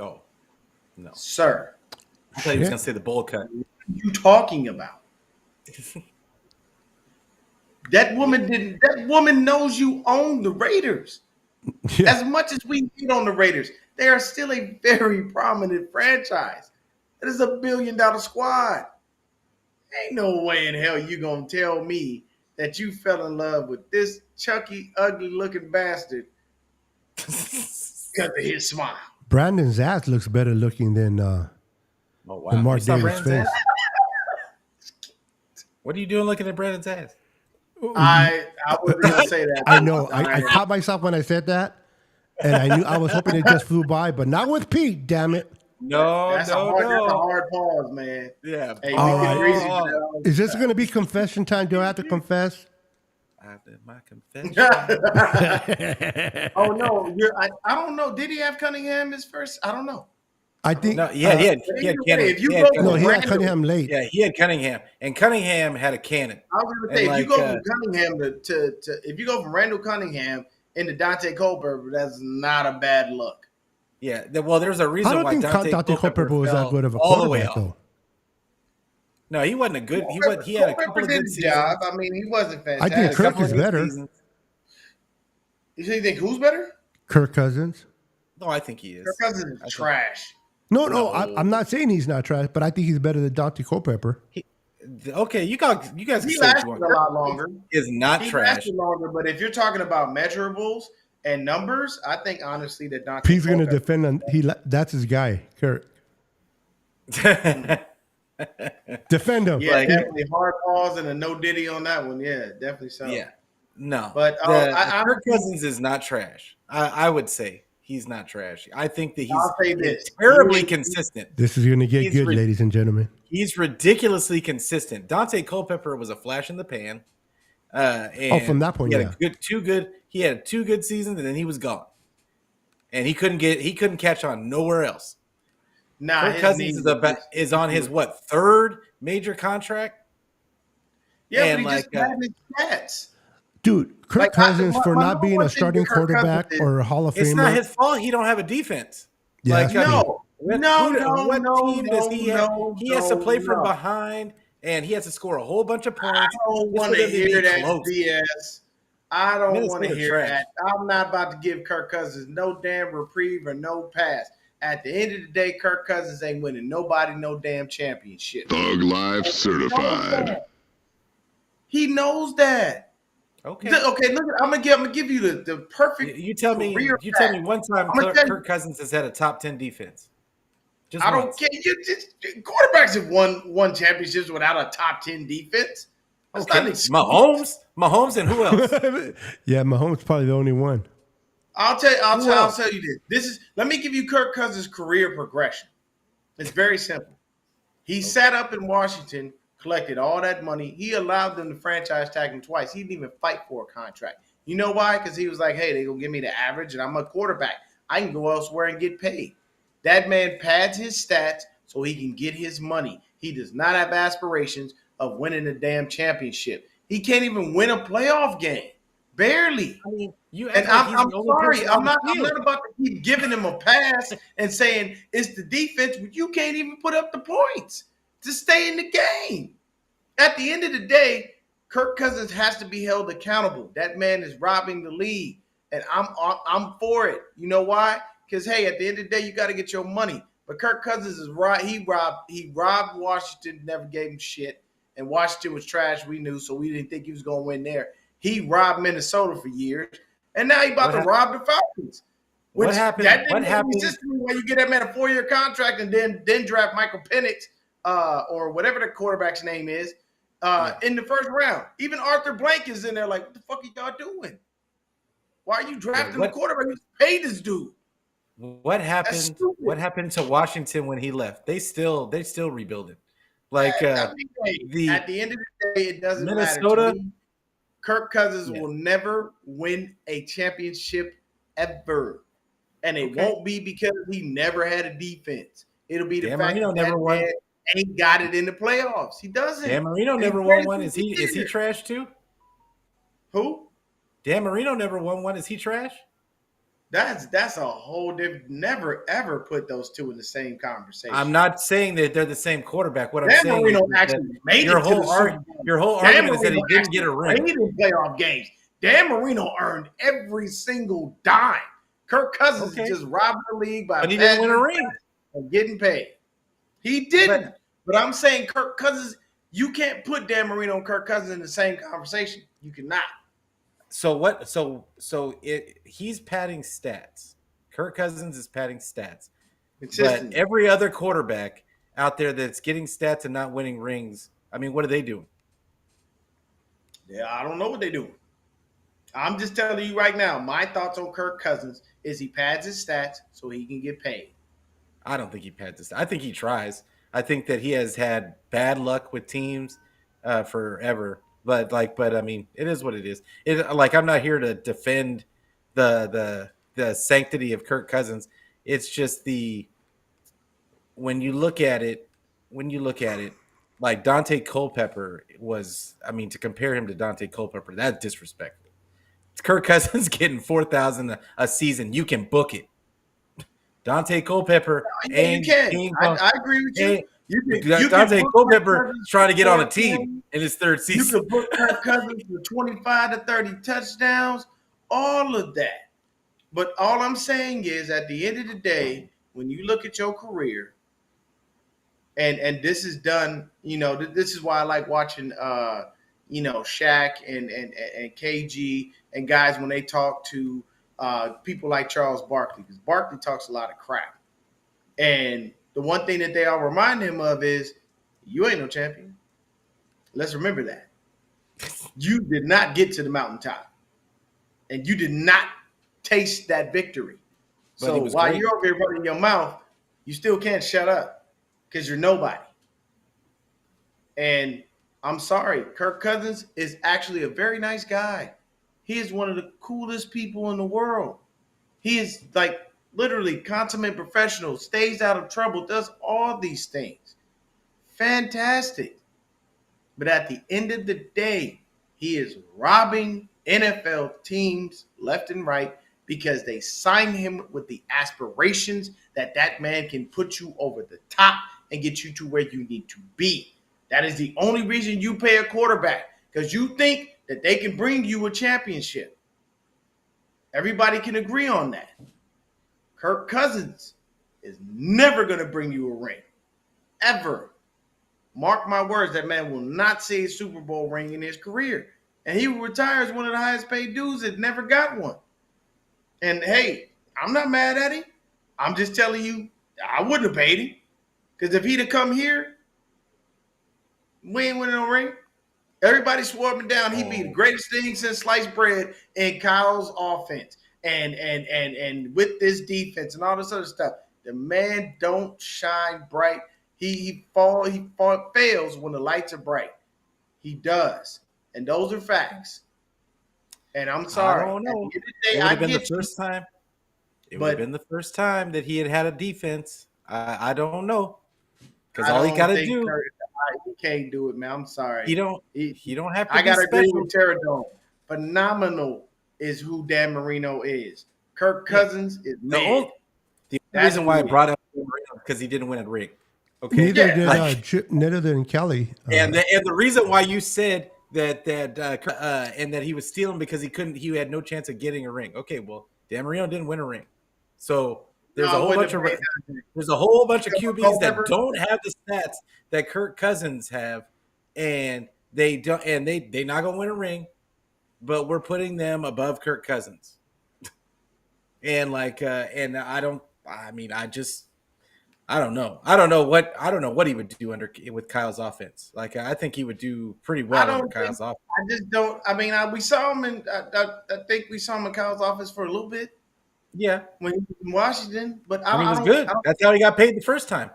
Oh no! Sir, I thought he was Shit. gonna say the bowl cut. what are you talking about? That woman knows you own the Raiders. Yeah. As much as we hate on the Raiders, they are still a very prominent franchise. It is a $1 billion squad. Ain't no way in hell you gonna tell me that you fell in love with this chunky, ugly looking bastard because of his smile. Brandon's ass looks better looking than Oh wow! than Mark You saw Davis' Brandon's face. ass? What are you doing looking at Brandon's ass? I wasn't gonna say that. I know. I caught myself when I said that, and I knew I was hoping it just flew by, but not with Pete. Damn it! No, That's a hard pause, man. Yeah. Hey, All we right. get greasy for that all the Is this going to be confession time? Do I have to confess? After my confession. Oh no, I don't know. Did he have Cunningham as first? I don't know. I think. No, yeah, he had Either way, Cunningham. if you He had go No, from he had Randall, Cunningham late. Yeah, he had Cunningham, and Cunningham had a cannon. I was gonna And say if like, you go from Cunningham to if you go from Randall Cunningham into Dante Culpepper, that's not a bad look. Yeah, well, there's a I reason don't why think Dante Dante Culpepper was fell that good of a all the way quarterback, up. though. No, he wasn't a good. He had a couple of did good the seasons. job. I mean, he wasn't I fantastic. think A Kirk couple is of good better. seasons. You think who's better? Kirk Cousins. No, I think he is. Kirk Cousins is trash. No, No. I'm not saying he's not trash, but I think he's better than Dante Culpepper. Okay, you guys can He say what you lasted want. a lot longer. Is not He trash. lasted longer, but if you're talking about measurables and numbers, I think honestly that Dante Pete's going to Culpepper- defend on that's his guy, Kirk. Defend him. Yeah, Like- definitely hard pause and a no diddy on that one. Yeah, definitely so. Yeah, no, But, Kirk Cousins is not trash. I would say he's not trash. I think that I'll say he's this. terribly consistent. This is going to get He's good, re- ladies and gentlemen. He's ridiculously consistent. Dante Culpepper was a flash in the pan. And from that point, he yeah. He had two good seasons, and then he was gone, and he couldn't catch on nowhere else. Nah, Kirk his Cousins knees is on his third major contract. Yeah, and but he like, just had his stats. Dude, Kirk Like, Cousins my for number not being one a thing starting with Kirk quarterback Cousins is- or a Hall of It's Famer. not his fault. He don't have a defense. Yeah, Like, it's I mean, No, what team does he have? He has to play from behind, and he has to score a whole bunch of I points. don't just want for to them to hear be that close. BS. I don't want to Minnesota hear trash. that. I'm not about to give Kirk Cousins no damn reprieve or no pass. At the end of the day, Kirk Cousins ain't winning nobody no damn championship. Thug Life certified. He knows that. Okay. Okay, look, I'm gonna give you the perfect. You tell me. career You tell path. me one time I'm gonna tell you- Kirk Cousins has had a top 10 defense. Just I don't once. care. Quarterbacks have won championships without a top 10 defense. That's Okay. not an excuse. Mahomes, and who else? Yeah, Mahomes probably the only one. I'll tell else? you this. Let me give you Kirk Cousins' career progression. It's very simple. He sat up in Washington, collected all that money. He allowed them to franchise tag him twice. He didn't even fight for a contract. You know why? Because he was like, hey, they're going to give me the average, and I'm a quarterback. I can go elsewhere and get paid. That man pads his stats so he can get his money. He does not have aspirations of winning a damn championship. He can't even win a playoff game. Barely. I mean, you And act like he's I'm the only sorry, person I'm on the not field. about to keep giving him a pass and saying it's the defense, but you can't even put up the points to stay in the game. At the end of the day, Kirk Cousins has to be held accountable. That man is robbing the league, and I'm for it. You know why? Because hey, at the end of the day, you got to get your money. But Kirk Cousins is right. He robbed Washington, never gave him shit, and Washington was trash. We knew, so we didn't think he was going to win there. He robbed Minnesota for years, and now he about to rob the Falcons. What happened? That didn't What make happened? any sense to me why you get that man a 4-year contract and then draft Michael Penix or whatever the quarterback's name is in the first round. Even Arthur Blank is in there like, what the fuck are y'all doing? Why are you drafting the quarterback who's paid his dude? What happened? stupid. What happened to Washington when he left? They still rebuilding. Like I mean, at the end of the day, it doesn't Minnesota- matter. To me, Kirk Cousins Yeah. will never win a championship ever. And it Okay. won't be because he never had a defense. It'll be the Dan fact Marino that never won. man ain't got it in the playoffs. He doesn't. Dan Marino And never he's won ready one. to Is he get there. trash too? Who? Dan Marino never won one. Is he trash? That's a whole different. Never ever put those two in the same conversation. I'm not saying that they're the same quarterback. What I'm Dan saying Marino is that actually made your it to whole the Super Bowl. your whole Dan argument is that he Marino didn't get a actually ring. played in playoff games. Dan Marino earned every single dime. Kirk Cousins Okay. just robbed the league by But he didn't win a passing ring. and getting paid. He didn't. But I'm saying Kirk Cousins You can't put Dan Marino and Kirk Cousins in the same conversation. You cannot. So what? He's padding stats. Kirk Cousins is padding stats, but Consistently. every other quarterback out there that's getting stats and not winning rings. I mean, what are they doing? Yeah, I don't know what they do. I'm just telling you right now, my thoughts on Kirk Cousins is he pads his stats so he can get paid. I don't think he pads this. I think he tries. I think that he has had bad luck with teams forever. But I mean, it is what it is. I'm not here to defend the sanctity of Kirk Cousins. It's just when you look at it, like Dante Culpepper was. I mean, to compare him to Dante Culpepper, that's disrespectful. Kirk Cousins getting 4,000 a season. You can book it. Dante Culpepper Yeah, you can. I agree with you. Dante book Culpepper Kirk trying to get on a Cousins team in his third You season. can book Kirk Cousins for 25 to 30 touchdowns, all of that. But all I'm saying is, at the end of the day, when you look at your career, and this is done, this is why I like watching, Shaq and KG and guys when they talk to people like Charles Barkley, because Barkley talks a lot of crap. And the one thing that they all remind him of is, you ain't no champion. Let's remember that. You did not get to the mountaintop, and you did not taste that victory. But So he was while great. you're over here running your mouth, you still can't shut up because you're nobody. And I'm sorry, Kirk Cousins is actually a very nice guy. He is one of the coolest people in the world. He is like literally consummate professional, stays out of trouble, does all these things. Fantastic. But at the end of the day, he is robbing NFL teams left and right because they sign him with the aspirations that man can put you over the top and get you to where you need to be. That is the only reason you pay a quarterback, because you think that they can bring you a championship. Everybody can agree on that. Kirk Cousins is never going to bring you a ring, ever. Mark my words, that man will not see a Super Bowl ring in his career. And he will retire as one of the highest paid dudes that never got one. And hey, I'm not mad at him. I'm just telling you, I wouldn't have paid him. Because if he'd have come here, we ain't winning no ring. Everybody swore him down. He'd be the greatest thing since sliced bread in Kyle's offense. And with this defense and all this other stuff. The man don't shine bright. He fails when the lights are bright. He does. And those are facts. And I'm sorry. I don't know. At the end of the day, It would have I been the get you. first time. It would have been the first time that he had a defense. I don't know. Because all he got to do. He can't do it, man. I'm sorry. He don't have to I be gotta agree special. with Terradome. Phenomenal is who Dan Marino is. Kirk Cousins is The mid. only reason why I brought up Marino because he didn't win a ring. Okay. Neither did Kelly. And the reason why you said that and that he was stealing because he had no chance of getting a ring. Okay, well, Dan Marino didn't win a ring. So there's a whole bunch of QBs that don't have the stats that Kirk Cousins have, and they don't, and they're not gonna win a ring, but we're putting them above Kirk Cousins. And I don't know. I don't know what he would do with Kyle's offense. Like, I think he would do pretty well under Kyle's offense. I just don't. I mean, we saw him in. I think we saw him in Kyle's office for a little bit. Yeah, when he was in Washington, but he was good. That's how he got paid the first time.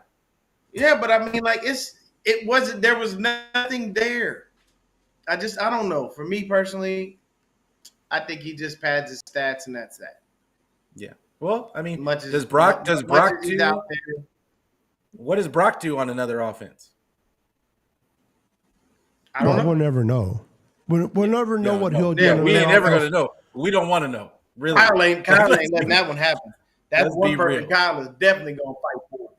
Yeah, but I mean, like it wasn't. There was nothing there. I don't know. For me personally, I think he just pads his stats and that's that. Yeah. Well, I mean, What does Brock do? What does Brock do on another offense? I don't know. We'll never know. We'll never know what he'll do. Yeah, we ain't never gonna know. We don't want to know. Really, Kyle ain't letting that one happen. That's one person real. Kyle is definitely gonna fight for.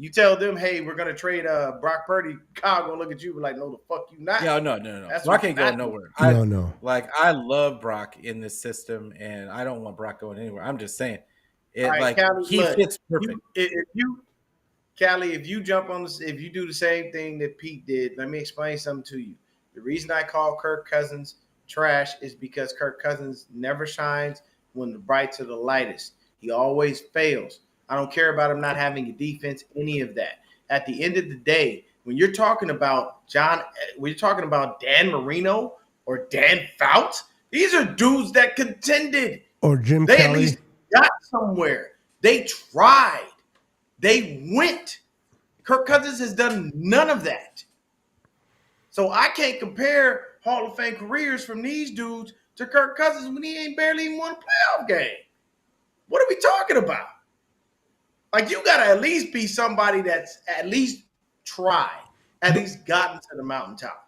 You tell them, hey, we're gonna trade Brock Purdy. Kyle gonna look at you and be like, no, the fuck you not. Yeah, no. Brock ain't going nowhere. No. Like, I love Brock in this system, and I don't want Brock going anywhere. I'm just saying, Right, Callie, he fits perfect. Callie, if you jump on this, if you do the same thing that Pete did, let me explain something to you. The reason I call Kirk Cousins trash is because Kirk Cousins never shines when the brights are the lightest. He always fails. I don't care about him not having a defense, any of that. At the end of the day, when you're talking about when you're talking about Dan Marino or Dan Fouts, these are dudes that contended. Or Jim They at Kelly. least got somewhere. They tried. They went. Kirk Cousins has done none of that. So I can't compare Hall of Fame careers from these dudes to Kirk Cousins when he ain't barely even won a playoff game. What are we talking about? Like, you got to at least be somebody that's at least tried, at least gotten to the mountaintop.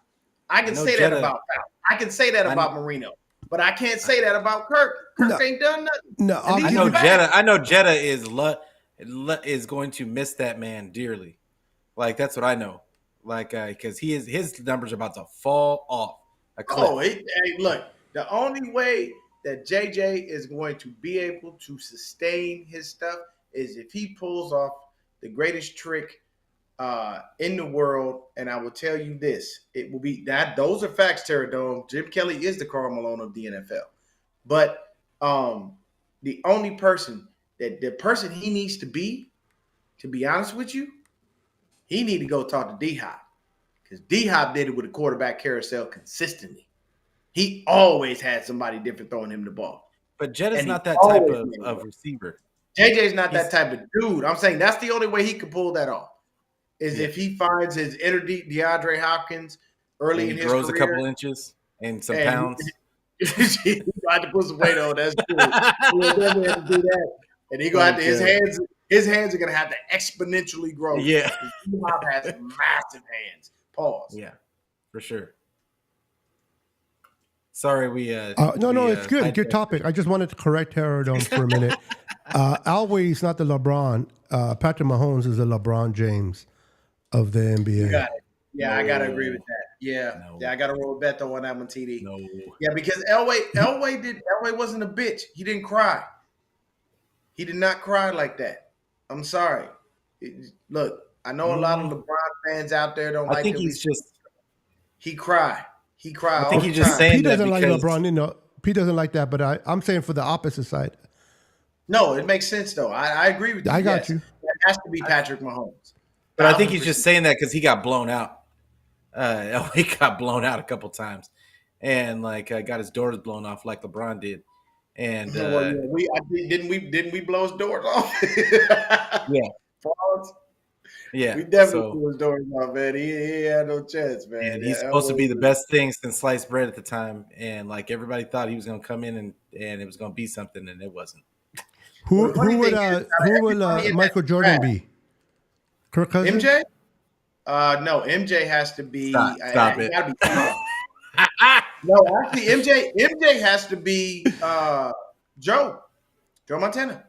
I can say that about Fouts. I can say that about Marino, but I can't say that about Kirk. Kirk ain't done nothing. No, And I'll he's give you- back. I know Jetta is going to miss that man dearly. Like, that's what I know. Like, because his numbers are about to fall off a cliff. Oh, hey, look, the only way that JJ is going to be able to sustain his stuff is if he pulls off the greatest trick in the world. And I will tell you this, it will be that those are facts, Terradome. Jim Kelly is the Karl Malone of the NFL. But the only person the person he needs to be honest with you, he need to go talk to D-Hop. Because D-Hop did it with a quarterback carousel consistently. He always had somebody different throwing him the ball. But Jetta's And he not that type always made of it. receiver. JJ's not that type of dude. I'm saying that's the only way he could pull that off. Is if he finds his inner DeAndre Hopkins early in He his grows career. a couple inches and some and pounds. He got to put some weight on. That's good. He'll definitely have to do that. And he gonna have to, his hands are gonna have to exponentially grow. Yeah. D-Hop has massive hands. Pause. Yeah, for sure. Sorry, no, it's good. Good topic. I just wanted to correct Terradome for a minute. Elway is not the LeBron. Patrick Mahomes is the LeBron James of the NBA. You got it. Yeah, No. I gotta agree with that. Yeah, No. yeah, I gotta roll with Beto on that one, TD. No. Yeah, because Elway wasn't a bitch. He didn't cry. He did not cry like that. I'm sorry. Look, I know a lot of LeBron fans out there don't like. I think that he's just. he cried. He cried. I think all he's the just time. saying Pete doesn't that like because LeBron. Pete doesn't like that, but I'm saying for the opposite side. No, it makes sense though. I agree with you. I got Yes. you. It has to be Patrick Mahomes. But I think he's just saying that because he got blown out. He got blown out a couple times, and got his doors blown off like LeBron did. And didn't we blow his doors off? Yeah. Pause. Yeah, We definitely blew his doors off, man. He had no chance, man. and he's supposed to be the best thing since sliced bread at the time, and everybody thought he was going to come in and it was going to be something, and it wasn't. Who the funny would thing is, Michael Jordan be? Kirk Cousins? MJ? No, MJ has to be. Stop it. Gotta be, no, actually, MJ has to be Joe Montana.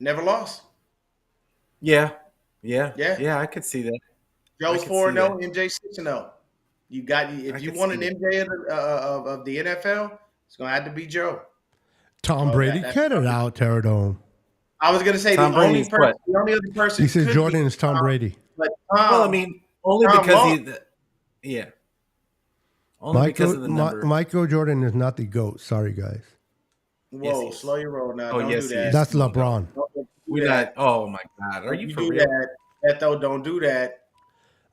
Never lost. Yeah, I could see that. Joe's I could 4-0, see MJ 6-0. You got if I you could want an see MJ of the NFL, it's gonna have to be Joe. Tom Brady? Cut it out, Terradome. I was gonna say Tom the only Brady's what? other person. He says could Jordan be is Tom Brady. But Well, I mean, only Tom because Long. yeah, only because of the number. Michael Jordan is not the GOAT. Sorry, guys. Whoa, Yes, he slow your roll now. Oh, Don't yes, do he that. is. That's LeBron. Don't do We're that. not. Oh my God, are you for do real? that? Beto, don't do that.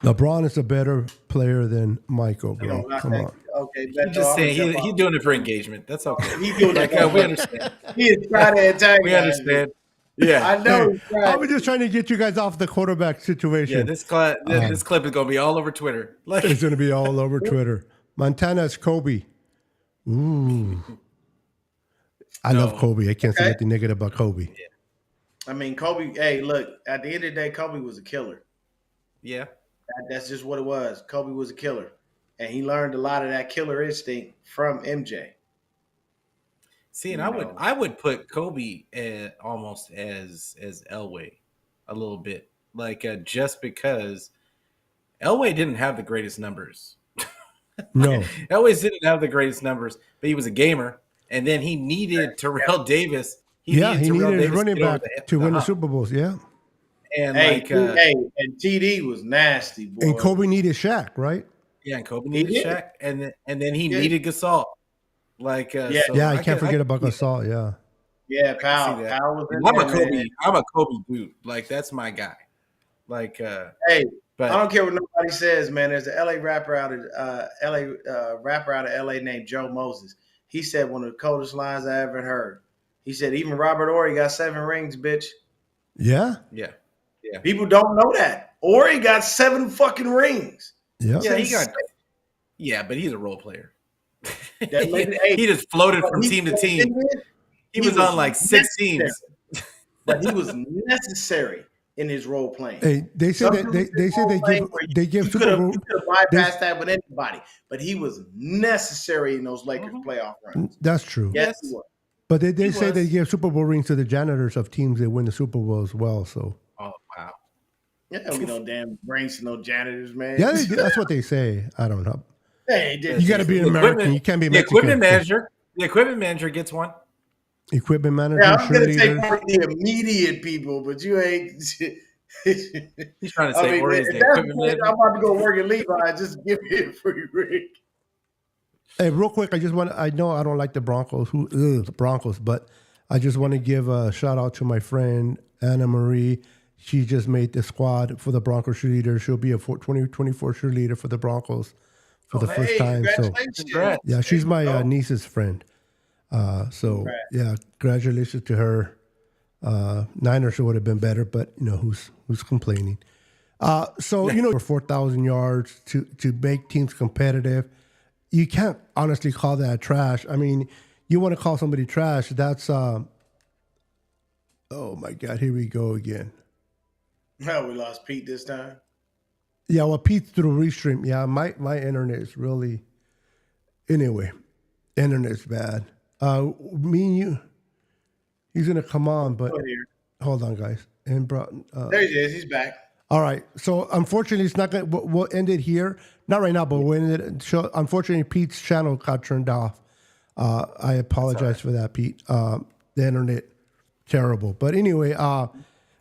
LeBron is a better player than Michael, You bro. know, Come on. Okay, He's Beto, just I'm saying gonna jump he's off. doing it for engagement. That's okay. He's doing it. We understand. He is trying to attack. We guys. understand. Yeah. I know. Hey, he's trying. I was just trying to get you guys off the quarterback situation. Yeah, this clip is going to be all over Twitter. It's going to be all over Twitter. Montana's Kobe. Ooh. I love Kobe. I can't say anything negative about Kobe. I mean, Kobe. Hey, look. At the end of the day, Kobe was a killer. Yeah. That's just what it was. Kobe was a killer, and he learned a lot of that killer instinct from MJ. See, and I would put Kobe almost as Elway a little bit, just because Elway didn't have the greatest numbers. No. Elway didn't have the greatest numbers, but he was a gamer, and then he needed Terrell Davis. He needed his Davis running to get over back to win the Super Bowls. Yeah. And Hey, like, and TD was nasty, boy. And Kobe needed Shaq, right? yeah, and Kobe He needed did. Shaq, and then he Yeah. needed Gasol. Like, Yeah. so Yeah, I can't forget about can see Gasol. Yeah. Yeah, that. I can see that. Powell was in And I'm a there, Kobe. man. I'm a Kobe dude. Like, that's my guy. Like, Hey, but I don't care what nobody says, man. There's an LA rapper out of LA named Joe Moses. He said one of the coldest lines I ever heard. He said, "Even Robert Horry got 7 rings, bitch." Yeah. yeah, People don't know that. Horry got 7 fucking rings. Yeah. yeah, he Since- got. Yeah, but he's a role player. That maybe- hey, he just floated but from he- team to team. He was on like 6 teams. But he was necessary in his role playing. Hey, they said Some that they said they give you Super could Bowl. have bypassed that with anybody, but he was necessary in those Lakers playoff runs. That's true. Yes, he was. But they say was. they give Super Bowl rings to the janitors of teams that win the Super Bowl as well. So Oh wow! Yeah, we no damn rings to no janitors, man. yeah, that's what they say. I don't know. Hey, You got to be an American. You can't be Mexican. The equipment manager gets one. Equipment manager, Yeah, I'm gonna say cheerleaders. for the immediate people, but you ain't. He's trying to say, or is if the that's equipment the case, manager? I'm about to go work at Levi. Just give me a free ring. Hey, real quick, I know I don't like the Broncos, but I just want to give a shout out to my friend Anna Marie. She just made the squad for the Broncos cheerleader. She'll be a 2024 cheerleader for the Broncos for the first time. So Congratulations. yeah, she's my niece's friend. Yeah, congratulations to her. Niners would have been better, but who's complaining? For 4,000 yards to make teams competitive, you can't honestly call that trash. I mean, you want to call somebody trash? That's oh my God, here we go again. No, we lost Pete this time. Yeah, well, Pete through Restream. Yeah, my internet is really. Anyway, internet's bad. Me and you, he's gonna come on, but hold on, guys. And There he is. He's back. all right. So unfortunately, it's not gonna. We'll end it here. Not right now, but we'll end it. So unfortunately, Pete's channel got turned off. I apologize for that, Pete. The internet, terrible. But anyway,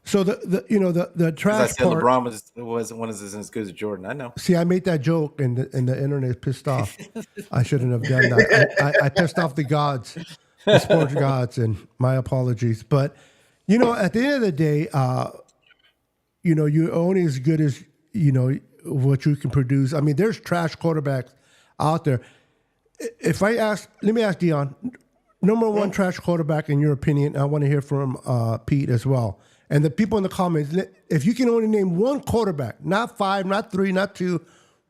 so the trash I said part. LeBron wasn't as good as Jordan. I know. See, I made that joke, and the internet is pissed off. I shouldn't have done that. I pissed off the gods, the sports gods, and my apologies. But at the end of the day, you're only as good as what you can produce. I mean, there's trash quarterbacks out there. Let me ask Dion, number one trash quarterback in your opinion. I want to hear from Pete as well. And the people in the comments, if you can only name one quarterback, not 5, not 3, not 2,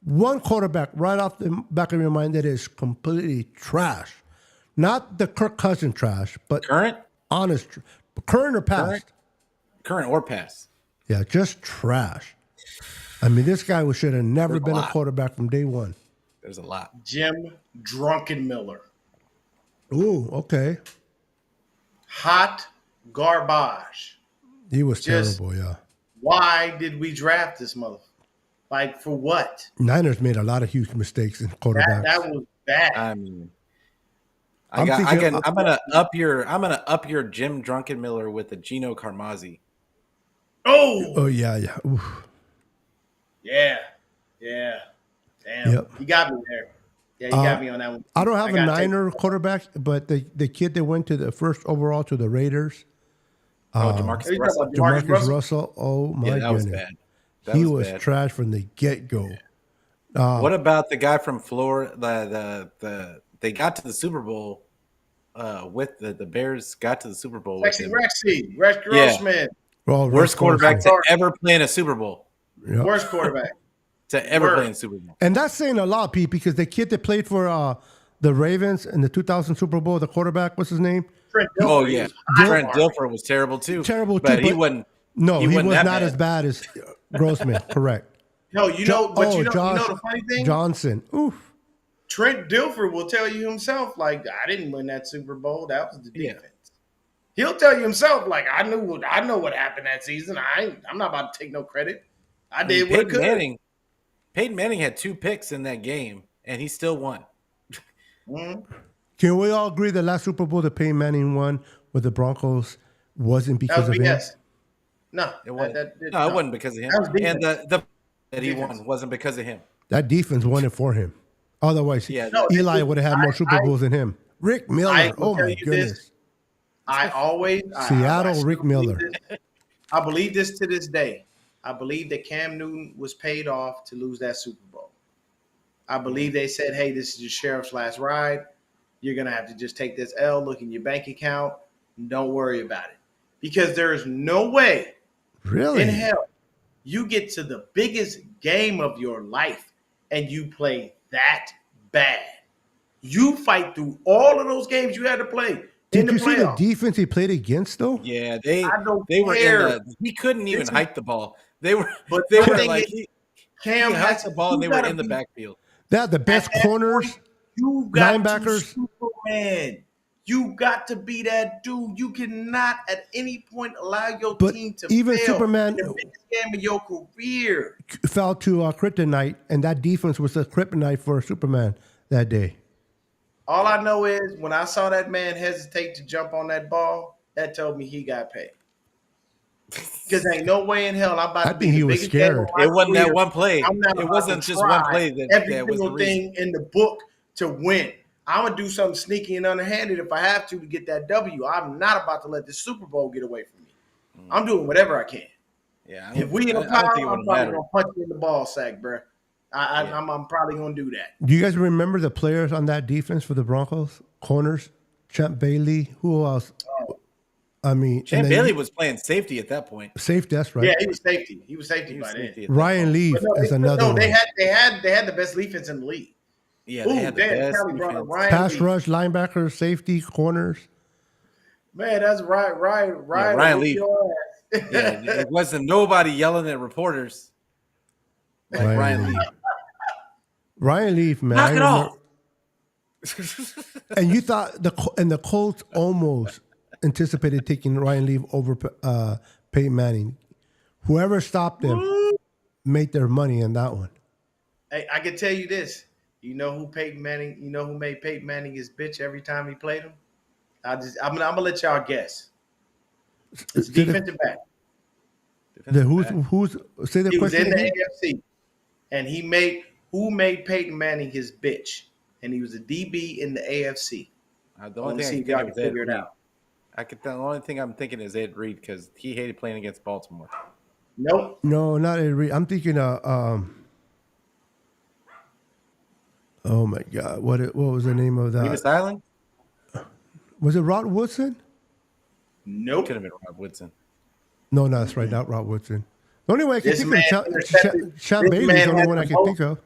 one quarterback right off the back of your mind that is completely trash. Not the Kirk Cousins trash, but Current current or past? Current or past. Yeah, just trash. I mean, this guy should have never been a quarterback from day one. There's a lot. Jim Drunken Miller. Ooh, okay. Hot garbage. He was Just- terrible, yeah. Why did we draft this motherfucker? Like, for what? Niners made a lot of huge mistakes in quarterbacks. That was bad. I mean, I'm gonna up your Jim Drunken Miller with a Gino Carmazzi. Oh, yeah. Oof. Yeah. Damn. Yep. You got me there. Yeah, you got me on that one. I don't have a gotta Niner quarterback, but the kid that went to the first overall to the Raiders, Jamarcus Are you Russell. talking about Demarcus Russell. Oh my Yeah, that was goodness, bad. That he was bad. trash from the get go. What about the guy from Florida? They got to the Super Bowl with the Bears. Got to the Super Bowl with him. Rex Yeah. Grossman. Well, Worst Russ quarterback Wilson. to ever play in a Super Bowl. Yeah. Worst quarterback. To ever Worst. play in a Super Bowl. And that's saying a lot, Pete, because the kid that played for the Ravens in the 2000 Super Bowl, the quarterback, what's his name? Trent Oh Dilfer, yeah, he was hot Trent garbage. Dilfer was terrible too. Terrible too, but he but- wasn't. No, he was wasn't that not bad. as bad as Grossman. Correct. No, you know the Josh funny thing? Johnson. Oof. Trent Dilfer will tell you himself, like, I didn't win that Super Bowl. That was the Yeah. defense. He'll tell you himself, like, I know what happened that season. I'm not about to take no credit. I did what I could. Peyton Manning had 2 picks in that game, and he still won. Mhm. Can we all agree the last Super Bowl that Peyton Manning won with the Broncos wasn't That because was of him? BS. No, It wasn't. that No, it wasn't because of him. That was And defense. the that he Defense. won wasn't because of him. That defense won it for him. Otherwise, Yeah, No, Eli would have had more Super I Bowls than him. Rick I Miller. will Oh tell my you this. goodness. Seattle, still Rick believe Miller. this. I believe this to this day. I believe that Cam Newton was paid off to lose that Super Bowl. I believe they said, hey, this is your sheriff's last ride. You're going to have to just take this L, look in your bank account, and don't worry about it. Because there is no way Really? in hell you get to the biggest game of your life and you play that bad. You fight through all of those games you had to play in Did the you see the playoffs. defense he played against though? yeah. I don't They were in care. he couldn't even This is- hike the ball. They were But they the were thing like is, he Cam hiked has the ball and they you were gotta in the be- backfield. They had the best At that corners. point, you got linebackers. to Superman. You got to be that dude. You cannot at any point allow your But team to even fail Superman- in the biggest game of your career. Fell to kryptonite, and that defense was a kryptonite for Superman that day. All I know is when I saw that man hesitate to jump on that ball, that told me he got paid. Because ain't no way in hell I'm about I to be think the he was biggest game of scared. my It wasn't that career. one play. I'm not It about wasn't to just try one play that every was the single reason. thing in the book to win. I'm gonna do something sneaky and underhanded if I have to get that W. I'm not about to let the Super Bowl get away from me. I'm doing whatever I can. Yeah, If we in a I don't pile, think it I'm would probably matter. gonna punch you in the ball sack, bro. Yeah. I'm probably gonna do that. Do you guys remember the players on that defense for the Broncos? Corners, Champ Bailey. Who else? I mean, Champ and then Bailey was playing safety at that point. safety. That's right. Yeah, he was safety. He was safety He by was then. safety at that Ryan point. Leaf But is another one. they had the best defense in the league. Yeah, they had the best Callie brought up defense. Ryan Pass Leaf. rush, linebackers, safety, corners. Man, that's right. Ryan Leaf. Your ass. Yeah, it wasn't nobody yelling at reporters like Ryan Leaf. Ryan Leaf, man. Knock I it remember- off. And you thought the Colts almost anticipated taking Ryan Leaf over Peyton Manning. Whoever stopped them made their money in that one. Hey, I can tell you this. You know who Peyton Manning? You know who made Peyton Manning his bitch every time he played him? I'm gonna let y'all guess. It's Did it- defensive back. who's say the He was question in the again? AFC, and who made Peyton Manning his bitch? And he was a DB in the AFC. The I wanna only see thing if y'all I can can think of is Ed figure it Reed. out. The only thing I'm thinking is Ed Reed because he hated playing against Baltimore. Nope. No, not Ed Reed. I'm thinking oh my God, what was the name of that? Remus Island Was it Rod Woodson? Nope. could have been Rob Woodson. No, that's right, not Rod Woodson. The only way I can This think man of intercepted- Champ this Bailey is man the only has one I the can most- think of.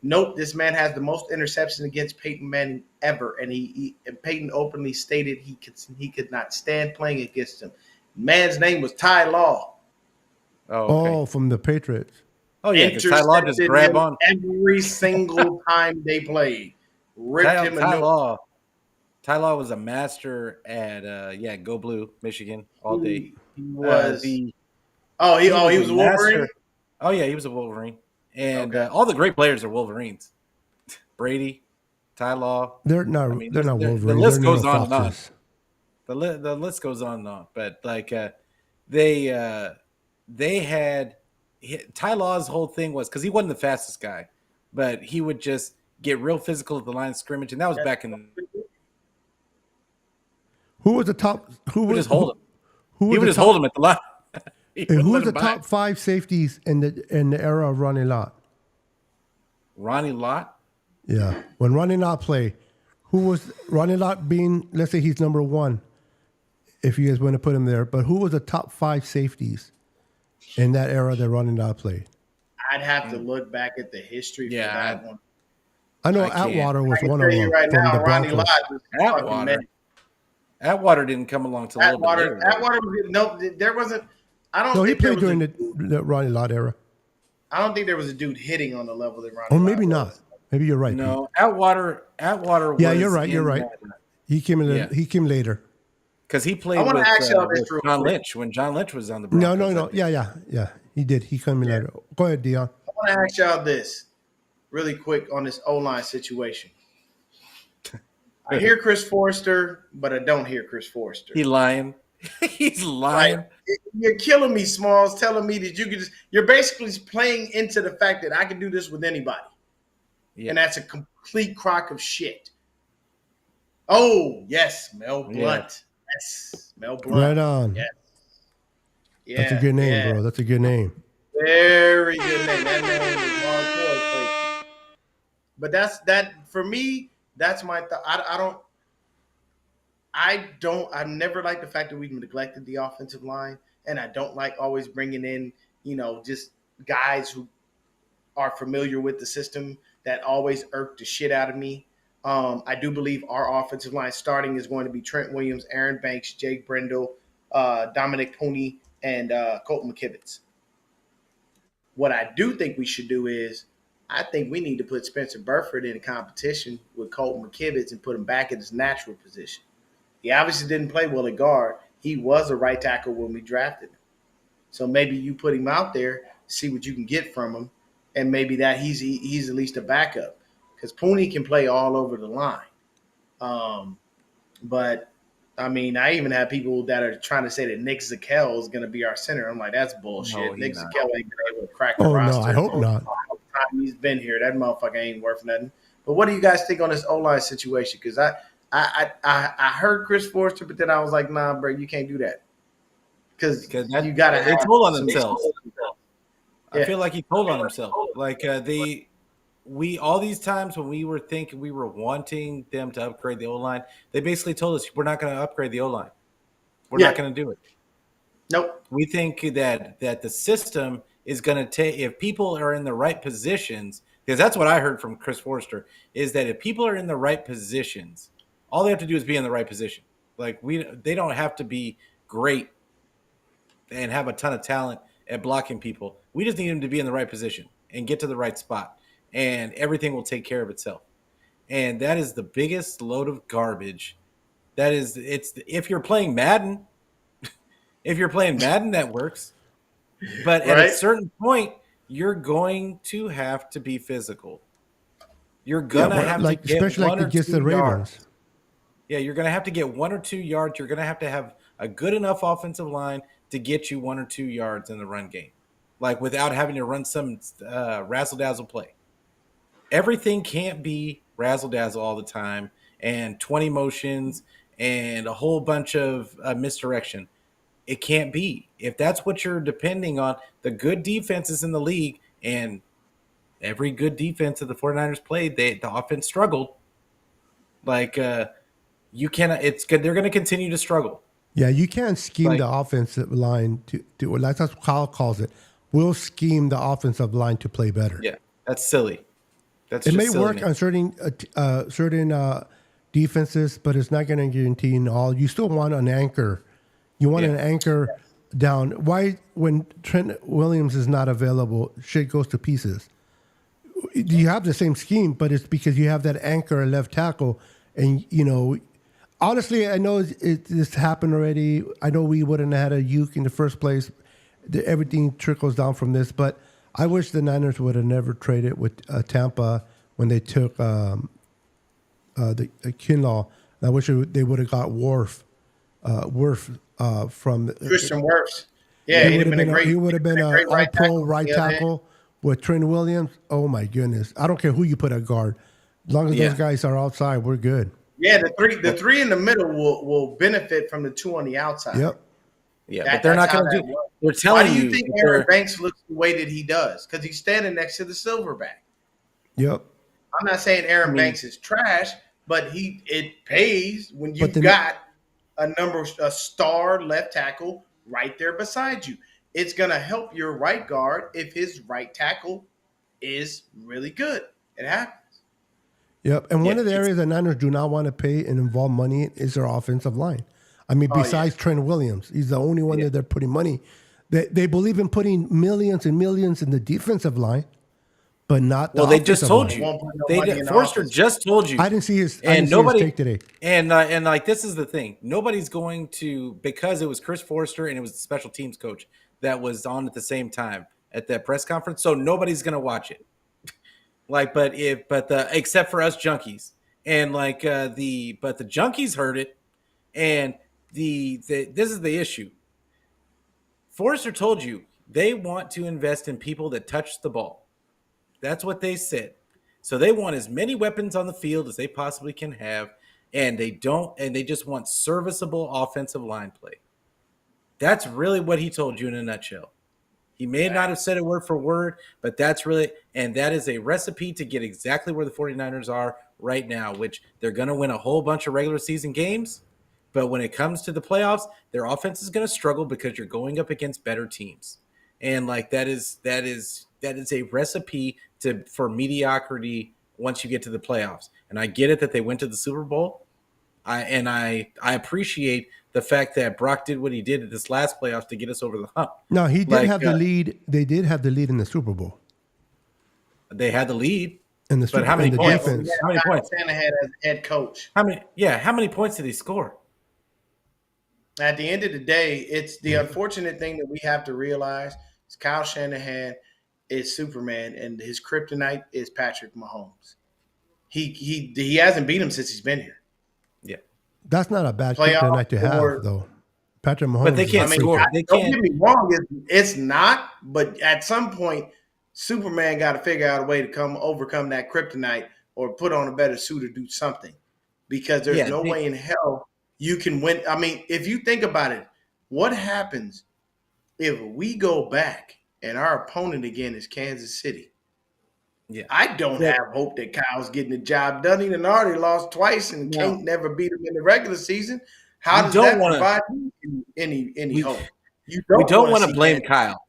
Nope, this man has the most interceptions against Peyton Manning ever, and and Peyton openly stated he could not stand playing against him. Man's name was Ty Law. Oh, okay. Oh, from the Patriots. Oh yeah, because Ty Law just Intercepted grab him on. every single time they played. Ripped him a Ty new. Law. Ty Law was a master at Go Blue, Michigan, all day. He was. He he was a Wolverine. master. Oh yeah, he was a Wolverine, and Okay. all the great players are Wolverines. Brady, Ty Law. They're not. I mean, they're not the Wolverines. list they're goes little on and on. foxes. The list goes on and on. But like they had Ty Law's whole thing was because he wasn't the fastest guy, but he would just get real physical at the line of scrimmage, and that was back in. Who was the top? Who He would was just hold him. Who He was would the just top, hold him at the line. He and wouldn't who let was the him by. top 5 safeties in the era of Ronnie Lott? Ronnie Lott. Yeah, when Ronnie Lott played, who was Ronnie Lott being? Let's say he's number 1, if you guys want to put him there. But who was the top 5 safeties in that era that Ronnie Lott played? I'd have to look back at the history for Yeah, that one. I know I can't. Atwater was I can one tell of you them right from now, the Ronnie Broncos. Lott was a fucking Atwater. man. Atwater didn't come along till a little bit later. Atwater was no. There wasn't. I don't. No, he think there played was during the Ronnie Lott era. I don't think there was a dude hitting on the level that Ronnie. Or maybe Lott not. was. Maybe you're right. No, Atwater. Yeah, was you're right. You're right. in- He came in. Yeah. He came later. Because he played I wanna with, ask y'all this with real John quick. Lynch when John Lynch was on the Broncos. No. Yeah. He did. He came in later. Go ahead, Dion. I want to ask y'all this really quick on this O-line situation. I hear Chris Forrester, but I don't hear Chris Forrester. He lying. He's Like lying. you're killing me, Smalls, telling me that you can just you're basically playing into the fact that I can do this with anybody. Yeah. And that's a complete crock of shit. Oh, yes, Mel Yeah. Blunt. Yes, Mel Blunt. Right on. Yes. That's a Yeah, good name, yeah. bro. That's a good name. Very good name. That name is hardcore. But that's that for me. That's my thought. I never like the fact that we've neglected the offensive line, and I don't like always bringing in, just guys who are familiar with the system. That always irked the shit out of me. I do believe our offensive line starting is going to be Trent Williams, Aaron Banks, Jake Brendel, Dominic Pooney, and Colton McKivitz. What I do think we should do is I think we need to put Spencer Burford in a competition with Colton McKivitz and put him back in his natural position. He obviously didn't play well at guard. He was a right tackle when we drafted him. So maybe you put him out there, see what you can get from him, and maybe that he's at least a backup because Pooney can play all over the line. But I mean, I even have people that are trying to say that Nick Zakel is going to be our center. I'm like, that's bullshit. No, Nick he's not. Zakel ain't been able to crack the Oh roster. no, I hope not. The time he's been here, that motherfucker ain't worth nothing. But what do you guys think on this O-line situation? Because I heard Chris Forster, but then I was like, nah, bro, you can't do that. Because you got to they have told on some themselves. Yeah. I feel like he told on himself. Like we all these times when we were thinking we were wanting them to upgrade the O line, they basically told us we're not going to upgrade the O line. We're not going to do it. Nope. We think that the system is going to take if people are in the right positions, because that's what I heard from Chris Forster, is that if people are in the right positions, all they have to do is be in the right position. Like they don't have to be great and have a ton of talent at blocking people. We just need them to be in the right position and get to the right spot, and everything will take care of itself. And that is the biggest load of garbage. It's if you're playing Madden, that works. But at a Right? certain point, you're going to have to be physical. You're Yeah, gonna but have like to get especially like one or against two the Ravens. yards. Yeah, you're going to have to get 1 or 2 yards. You're going to have a good enough offensive line to get you 1 or 2 yards in the run game, like without having to run some razzle dazzle play. Everything can't be razzle dazzle all the time and 20 motions and a whole bunch of misdirection. It can't be. If that's what you're depending on, the good defenses in the league, and every good defense that the 49ers played, the offense struggled. Like, you cannot. It's good. They're going to continue to struggle. Yeah, you can't scheme Like, the offensive line to like that's what Kyle calls it. We'll scheme the offensive line to play better. yeah, that's silly. That's It just may silly. work on certain defenses, but it's not going to guarantee in all. You still want an anchor. You want an anchor down. Why, when Trent Williams is not available, shit goes to pieces. You have the same scheme, but it's because you have that anchor at left tackle, and honestly, I know this happened already. I know we wouldn't have had a Uke in the first place. Everything trickles down from this, but I wish the Niners would have never traded with Tampa when they took the Kinlaw. I wish they would have got Worf from Christian Wirfs. Yeah, he would have been a an great all-pro right Yeah, tackle with Trent Williams. Oh my goodness! I don't care who you put at guard, as long as those guys are outside, we're good. Yeah, the three in the middle will benefit from the two on the outside. Yep. Yeah, but they're not going to do. They're telling Why do you you think that Aaron they're- Banks looks the way that he does? Because he's standing next to the silverback. Yep. I'm not saying Aaron Banks is trash, but it pays when But you've then- got a star left tackle right there beside you. It's gonna help your right guard if his right tackle is really good. It happens. Yep. And one Yeah, of the it's- areas that Niners do not want to pay and involve money in is their offensive line. I mean, besides Trent Williams, he's the only one that they're putting money. They believe in putting millions and millions in the defensive line, but not the Well, they just offensive told line. you. Won't put no money in the Forster offense. just told you. I didn't see his. I And didn't see nobody his take today. and like this is the thing. Nobody's going to, because it was Chris Forster and it was the special teams coach that was on at the same time at that press conference. So nobody's going to watch it. Except for us junkies, and the junkies heard it, and this is the issue. Forrester told you they want to invest in people that touch the ball. That's what they said. So they want as many weapons on the field as they possibly can have, and they just want serviceable offensive line play. That's really what he told you in a nutshell. He may not have said it word for word, but that is a recipe to get exactly where the 49ers are right now, which they're going to win a whole bunch of regular season games. But when it comes to the playoffs, their offense is going to struggle because you're going up against better teams. And that is a recipe for mediocrity once you get to the playoffs. And I get it that they went to the Super Bowl. I appreciate the fact that Brock did what he did at this last playoffs to get us over the hump. No, he did have the lead. They did have the lead in the Super Bowl. They had the lead. But how many points? How many points? Shanahan as head coach. How many points did he score? At the end of the day, it's the unfortunate thing that we have to realize is Kyle Shanahan is Superman, and his kryptonite is Patrick Mahomes. He hasn't beat him since he's been here. Yeah, that's not a bad kryptonite to have, though. Patrick Mahomes, but they can't score. Don't get me wrong; it's not. But at some point, Superman got to figure out a way to overcome that kryptonite, or put on a better suit, or do something, because there's no way in hell you can win. I mean, if you think about it, what happens if we go back and our opponent again is Kansas City? Yeah, I don't have hope that Kyle's getting the job done. He done already lost twice and can't never beat him in the regular season. How does that provide any hope? We don't want to blame Kyle.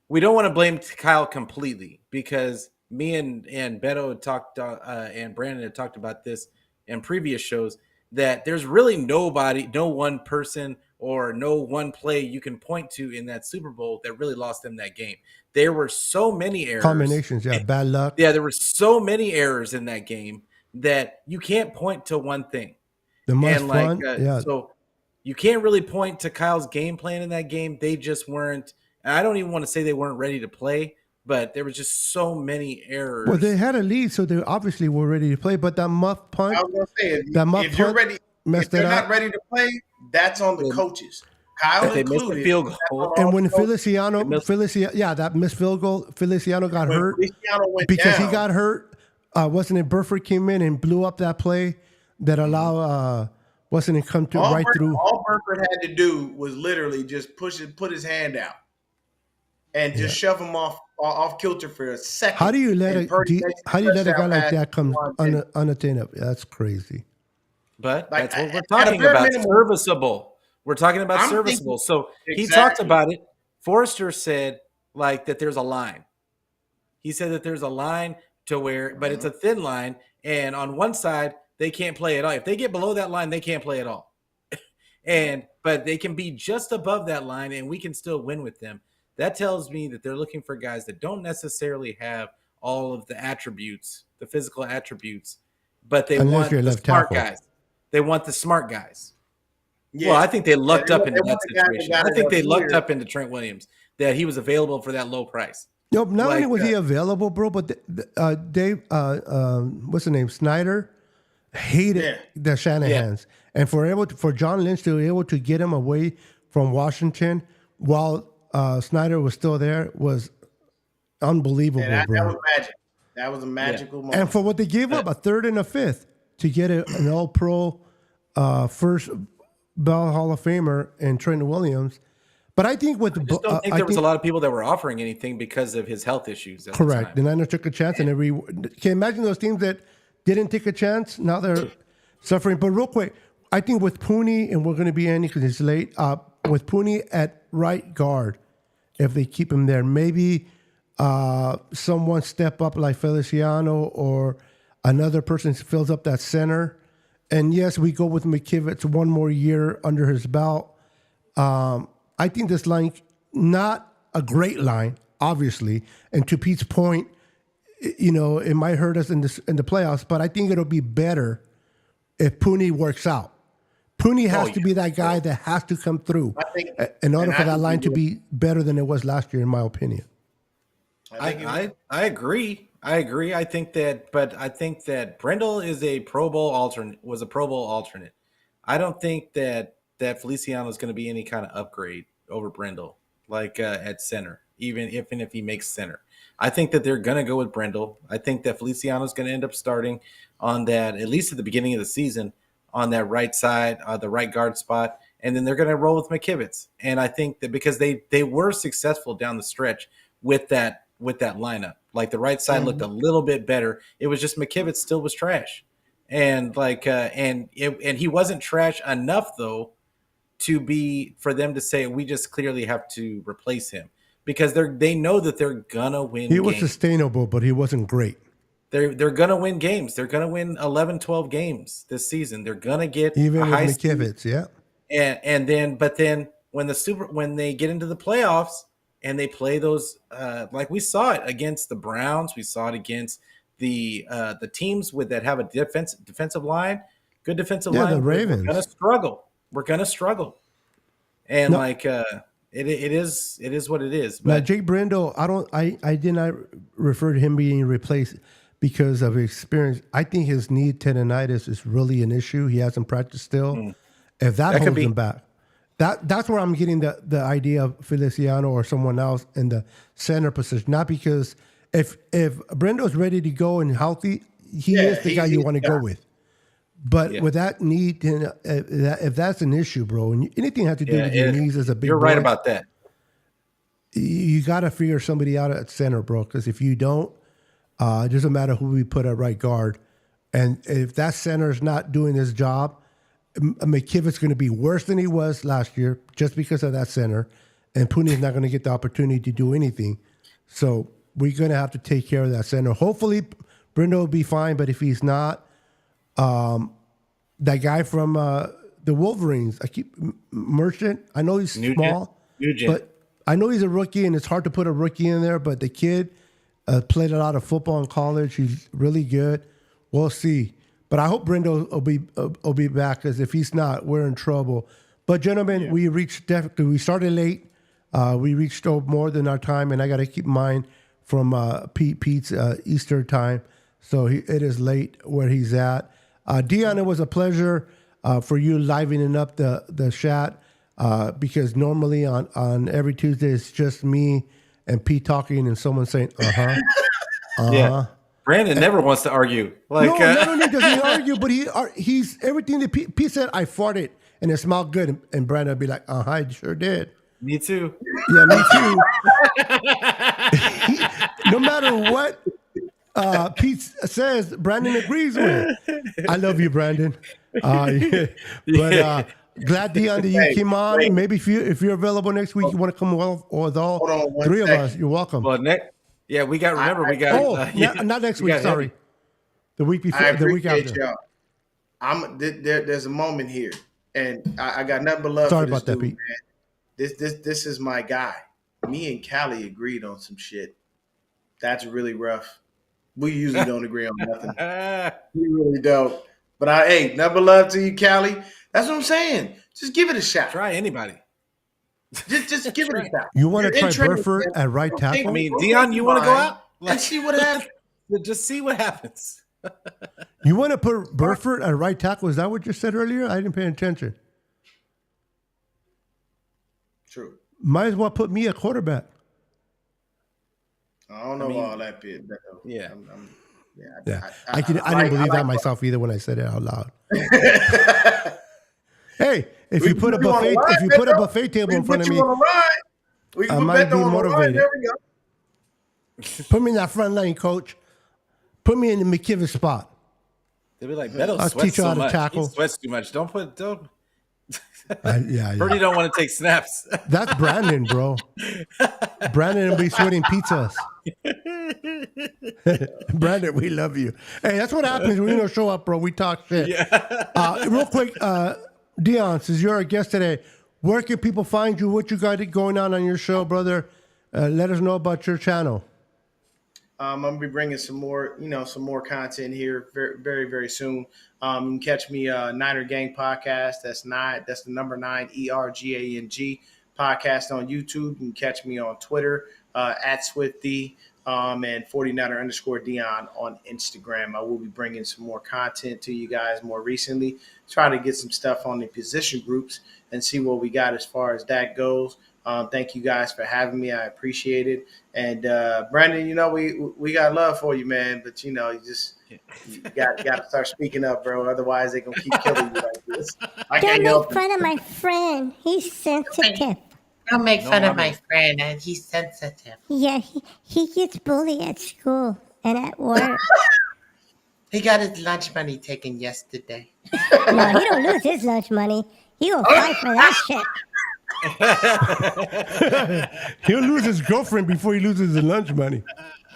We don't want to blame Kyle completely, because me and Beto had talked and Brandon had talked about this in previous shows, that there's really no one person or no one play you can point to in that Super Bowl that really lost them that game. There were so many errors. Combinations, bad luck. Yeah, there were so many errors in that game that you can't point to one thing. So you can't really point to Kyle's game plan in that game. They just weren't. And I don't even want to say they weren't ready to play, but there was just so many errors. Well, they had a lead, so they obviously were ready to play. But that muff punt, I was going to say, if you're not ready to play, that's on the coaches. Kyle included. Missed the field goal. And when Feliciano, that missed field goal, Feliciano got hurt because he got hurt. Wasn't it Burford came in and blew up that play that allowed wasn't it come right through? All Burford had to do was literally just put his hand out and just shove him off kilter for a second. How do you let a guy like that come unattainable? That's crazy. But that's what we're talking about. Serviceable. We're talking about serviceable. So he talked about it. Forrester said that there's a line. He said that there's a line to where, but it's a thin line, and on one side they can't play at all. If they get below that line, they can't play at all. But they can be just above that line, and we can still win with them. That tells me that they're looking for guys that don't necessarily have all of the attributes, the physical attributes, but they want the smart guys. They want the smart guys. Yeah. Well, I think they lucked up into that situation. I think they lucked up into Trent Williams, that he was available for that low price. Nope, not only was he available, bro, but Dave, what's the name, Snyder, hated the Shanahans. Yeah. And for John Lynch to be able to get him away from Washington while Snyder was still there was unbelievable, bro. That was magic. That was a magical moment. And for what they gave up, a third and a fifth, to get an all-pro first Bell Hall of Famer in Trent Williams. But I think with I just don't think there was a lot of people that were offering anything because of his health issues. Correct. The Niners took a chance, and can you imagine those teams that didn't take a chance? Now they're suffering. But real quick, I think with Pooney, and we're going to be ending because it's late, with Pooney at right guard, if they keep him there, maybe someone step up like Feliciano or another person fills up that center. And yes, we go with McKivitz one more year under his belt. I think this line, not a great line, obviously. And to Pete's point, it might hurt us in the playoffs, but I think it'll be better if Pooney works out. Pooney has to be that guy that has to come through in order for that line to be better than it was last year, in my opinion. I agree. I think that Brendel is a Pro Bowl alternate. I don't think that that Feliciano is going to be any kind of upgrade over Brendel, like at center, even if he makes center. I think that they're going to go with Brendel. I think that Feliciano is going to end up starting on that, at least at the beginning of the season, on that right side, the right guard spot, and then they're going to roll with McKivitz. And I think that because they were successful down the stretch with that lineup, like the right side looked a little bit better. It was just McKivitz still was trash, and and he wasn't trash enough though for them to say we just clearly have to replace him because they know that they're gonna win. He was sustainable, but he wasn't great. They're gonna win games. They're gonna win 11, 12 games this season. They're gonna get Even a with high McKivitz, seed. yeah. And then when they get into the playoffs and they play those like we saw it against the Browns, we saw it against the teams that have a defensive line, good defensive line. The Ravens. We're gonna struggle, and it is what it is. But now Jake Brendel, I did not refer to him being replaced because of experience. I think his knee tendonitis is really an issue. He hasn't practiced still. If that holds him back, that's where I'm getting the idea of Feliciano or someone else in the center position. Not because if Brendo's ready to go and healthy, he is the guy you want to go with. But with that knee, if that's an issue, bro, and anything has to do with your knees as a big you're boy, right about that. You got to figure somebody out at center, bro. Because if you don't, it doesn't matter who we put at right guard. And if that center is not doing his job, McKivitz going to be worse than he was last year just because of that center. And Puni's not going to get the opportunity to do anything. So we're going to have to take care of that center. Hopefully, Brendo will be fine. But if he's not, that guy from the Wolverines, Merchant, I know he's small, but I know he's a rookie, and it's hard to put a rookie in there. But the kid played a lot of football in college. He's really good. We'll see. But I hope Brendo will be back, because if he's not, we're in trouble. But gentlemen, we started late. We reached more than our time, and I got to keep in mind from Pete's Easter time. So it is late where he's at. Dion, it was a pleasure for you livening up the chat, because normally on every Tuesday it's just me and Pete talking and someone saying, Yeah. Brandon never wants to argue. Like, not only does he argue, but he's everything that Pete said, I farted and it smelled good. And Brandon would be like, I sure did. Me too. Yeah, me too. No matter what Pete says, Brandon agrees with. I love you, Brandon. But glad, Dion, that you came on. Maybe if you're available next week, you want to come with all three of us, you're welcome. Well, we got not next week. Sorry, the week before. The week after. Y'all. There's a moment here, and I got nothing but love. Sorry for this about that, dude, Pete. man. This is my guy. Me and Callie agreed on some shit. That's really rough. We usually don't agree on nothing. We really don't. But nothing but love to you, Callie. That's what I'm saying. Just give it a shot. Try anybody. Just give it a shot. You want to try Burford at right tackle? I mean, Dion, you want to go out? Let's see what happens. Just see what happens. You want to put Burford at right tackle? Is that what you said earlier? I didn't pay attention. True. Might as well put me at quarterback. I don't know all that bit. Yeah. I didn't believe that myself either when I said it out loud. Hey, if you put a buffet table in front of me, I might be motivated. Put me in that front lane, coach. Put me in the McKivitz spot. They'll be like, Beto I'll sweats teach you how so to much. tackle. He sweats too much. Don't. Yeah. Purdy don't want to take snaps. That's Brandon, bro. Brandon will be sweating pizzas. Brandon, we love you. Hey, that's what happens when you don't show up, bro. We talk shit. Yeah. Real quick, Dion, since you're our guest today, where can people find you? What you got going on your show, brother? Let us know about your channel. I'm gonna be bringing some more content here very, very, very soon. You can catch me Niner Gang podcast. That's the number 9 ERGANG podcast on YouTube. You can catch me on Twitter at Swifty. and 49er_Dion on Instagram. I will be bringing some more content to you guys more recently. Try to get some stuff on the position groups and see what we got as far as that goes. Thank you guys for having me. I appreciate it. And Brandon, we got love for you, man. But you got to start speaking up, bro. Otherwise, they're gonna keep killing you like this. I Don't can't make help fun of my friend. He's sensitive. Don't make fun of my friend, and he's sensitive. Yeah, he gets bullied at school and at work. He got his lunch money taken yesterday. No, he don't lose his lunch money. He will fight for that shit. He'll lose his girlfriend before he loses his lunch money.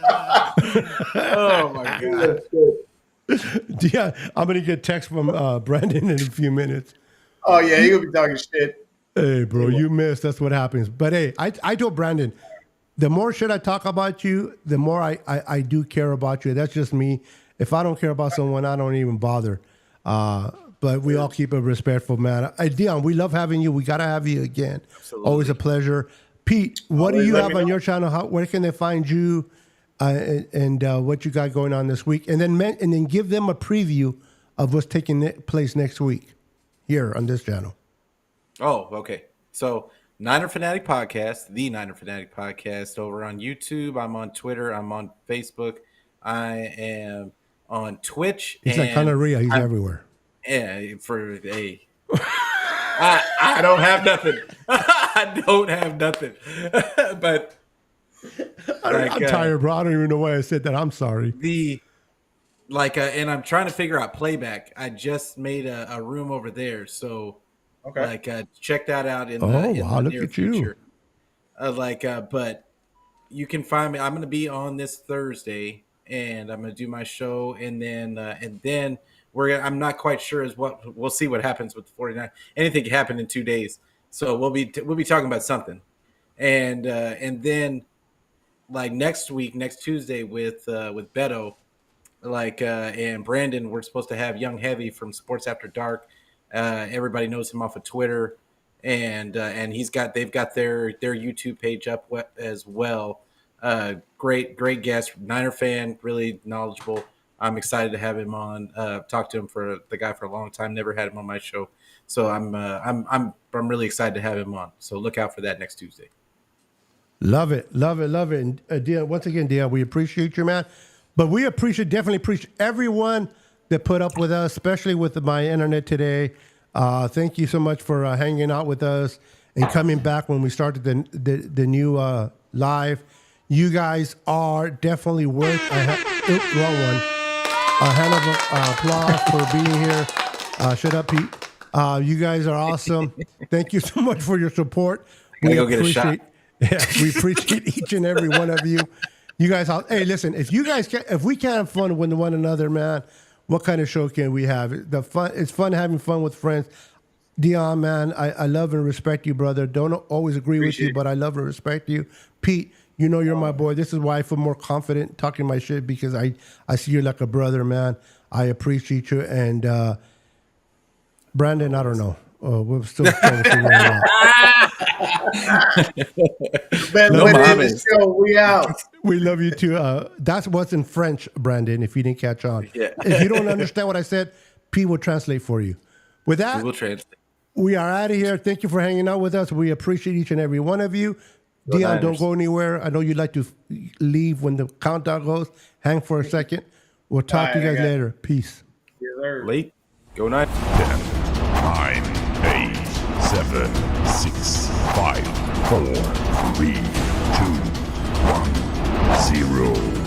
Oh my god. Yeah, I'm gonna get text from Brandon in a few minutes. Oh yeah, you're gonna be talking shit. Hey, bro, you missed. That's what happens. But hey, I told Brandon, the more shit I talk about you, the more I do care about you. That's just me. If I don't care about someone, I don't even bother. But we all keep it respectful, man. Dion, we love having you. We got to have you again. Absolutely. Always a pleasure. Pete, what do you have on your channel? Where can they find you and what you got going on this week? And then give them a preview of what's taking place next week here on this channel. Oh, okay. So Niner Fanatic Podcast, the Niner Fanatic Podcast over on YouTube. I'm on Twitter. I'm on Facebook. I am on Twitch. He's like Canaria. He's everywhere. Yeah, I don't have nothing. I don't have nothing. But I'm tired, bro. I don't even know why I said that. I'm sorry. And I'm trying to figure out playback. I just made a room over there, so check that out in the near future. But you can find me. I'm going to be on this Thursday, and I'm going to do my show, and then I'm not quite sure we'll see what happens with the 49. Anything can happen in 2 days, so we'll be talking about something, and then next week, next Tuesday with Beto, and Brandon, we're supposed to have Young Heavy from Sports After Dark. Everybody knows him off of Twitter, and they've got their YouTube page up as well. Great guest, Niner fan, really knowledgeable. I'm excited to have him on. Talked to him for a long time. Never had him on my show, so I'm really excited to have him on. So look out for that next Tuesday. Love it. And Dion, once again, Dion, we appreciate you, man. But we definitely appreciate everyone that put up with us, especially with my internet today. Thank you so much for hanging out with us and coming back when we started the new live. You guys are definitely worth wrong one. A hand of applause for being here. Shut up, Pete. You guys are awesome. Thank you so much for your support. We appreciate each and every one of you. You guys, hey, listen. If we can't have fun with one another, man, what kind of show can we have? It's fun having fun with friends. Dion, man, I love and respect you, brother. Don't always agree with you, but I love and respect you. Pete, you know you're my boy. This is why I feel more confident talking my shit, because I see you like a brother, man. I appreciate you. And Brandon, I don't know. We're still trying to figure it out. We out. We love you too. That's what's in French, Brandon, if you didn't catch on. Yeah. If you don't understand what I said, P will translate for you. With that, we are out of here. Thank you for hanging out with us. We appreciate each and every one of you. Dion, don't go anywhere. I know you'd like to leave when the countdown goes. Hang for a second. We'll talk to you guys later. Peace. Yes, sir. Late. Go night. 10, 9, 8, 7, 6, 5, 4, 3, 2, 1, 0.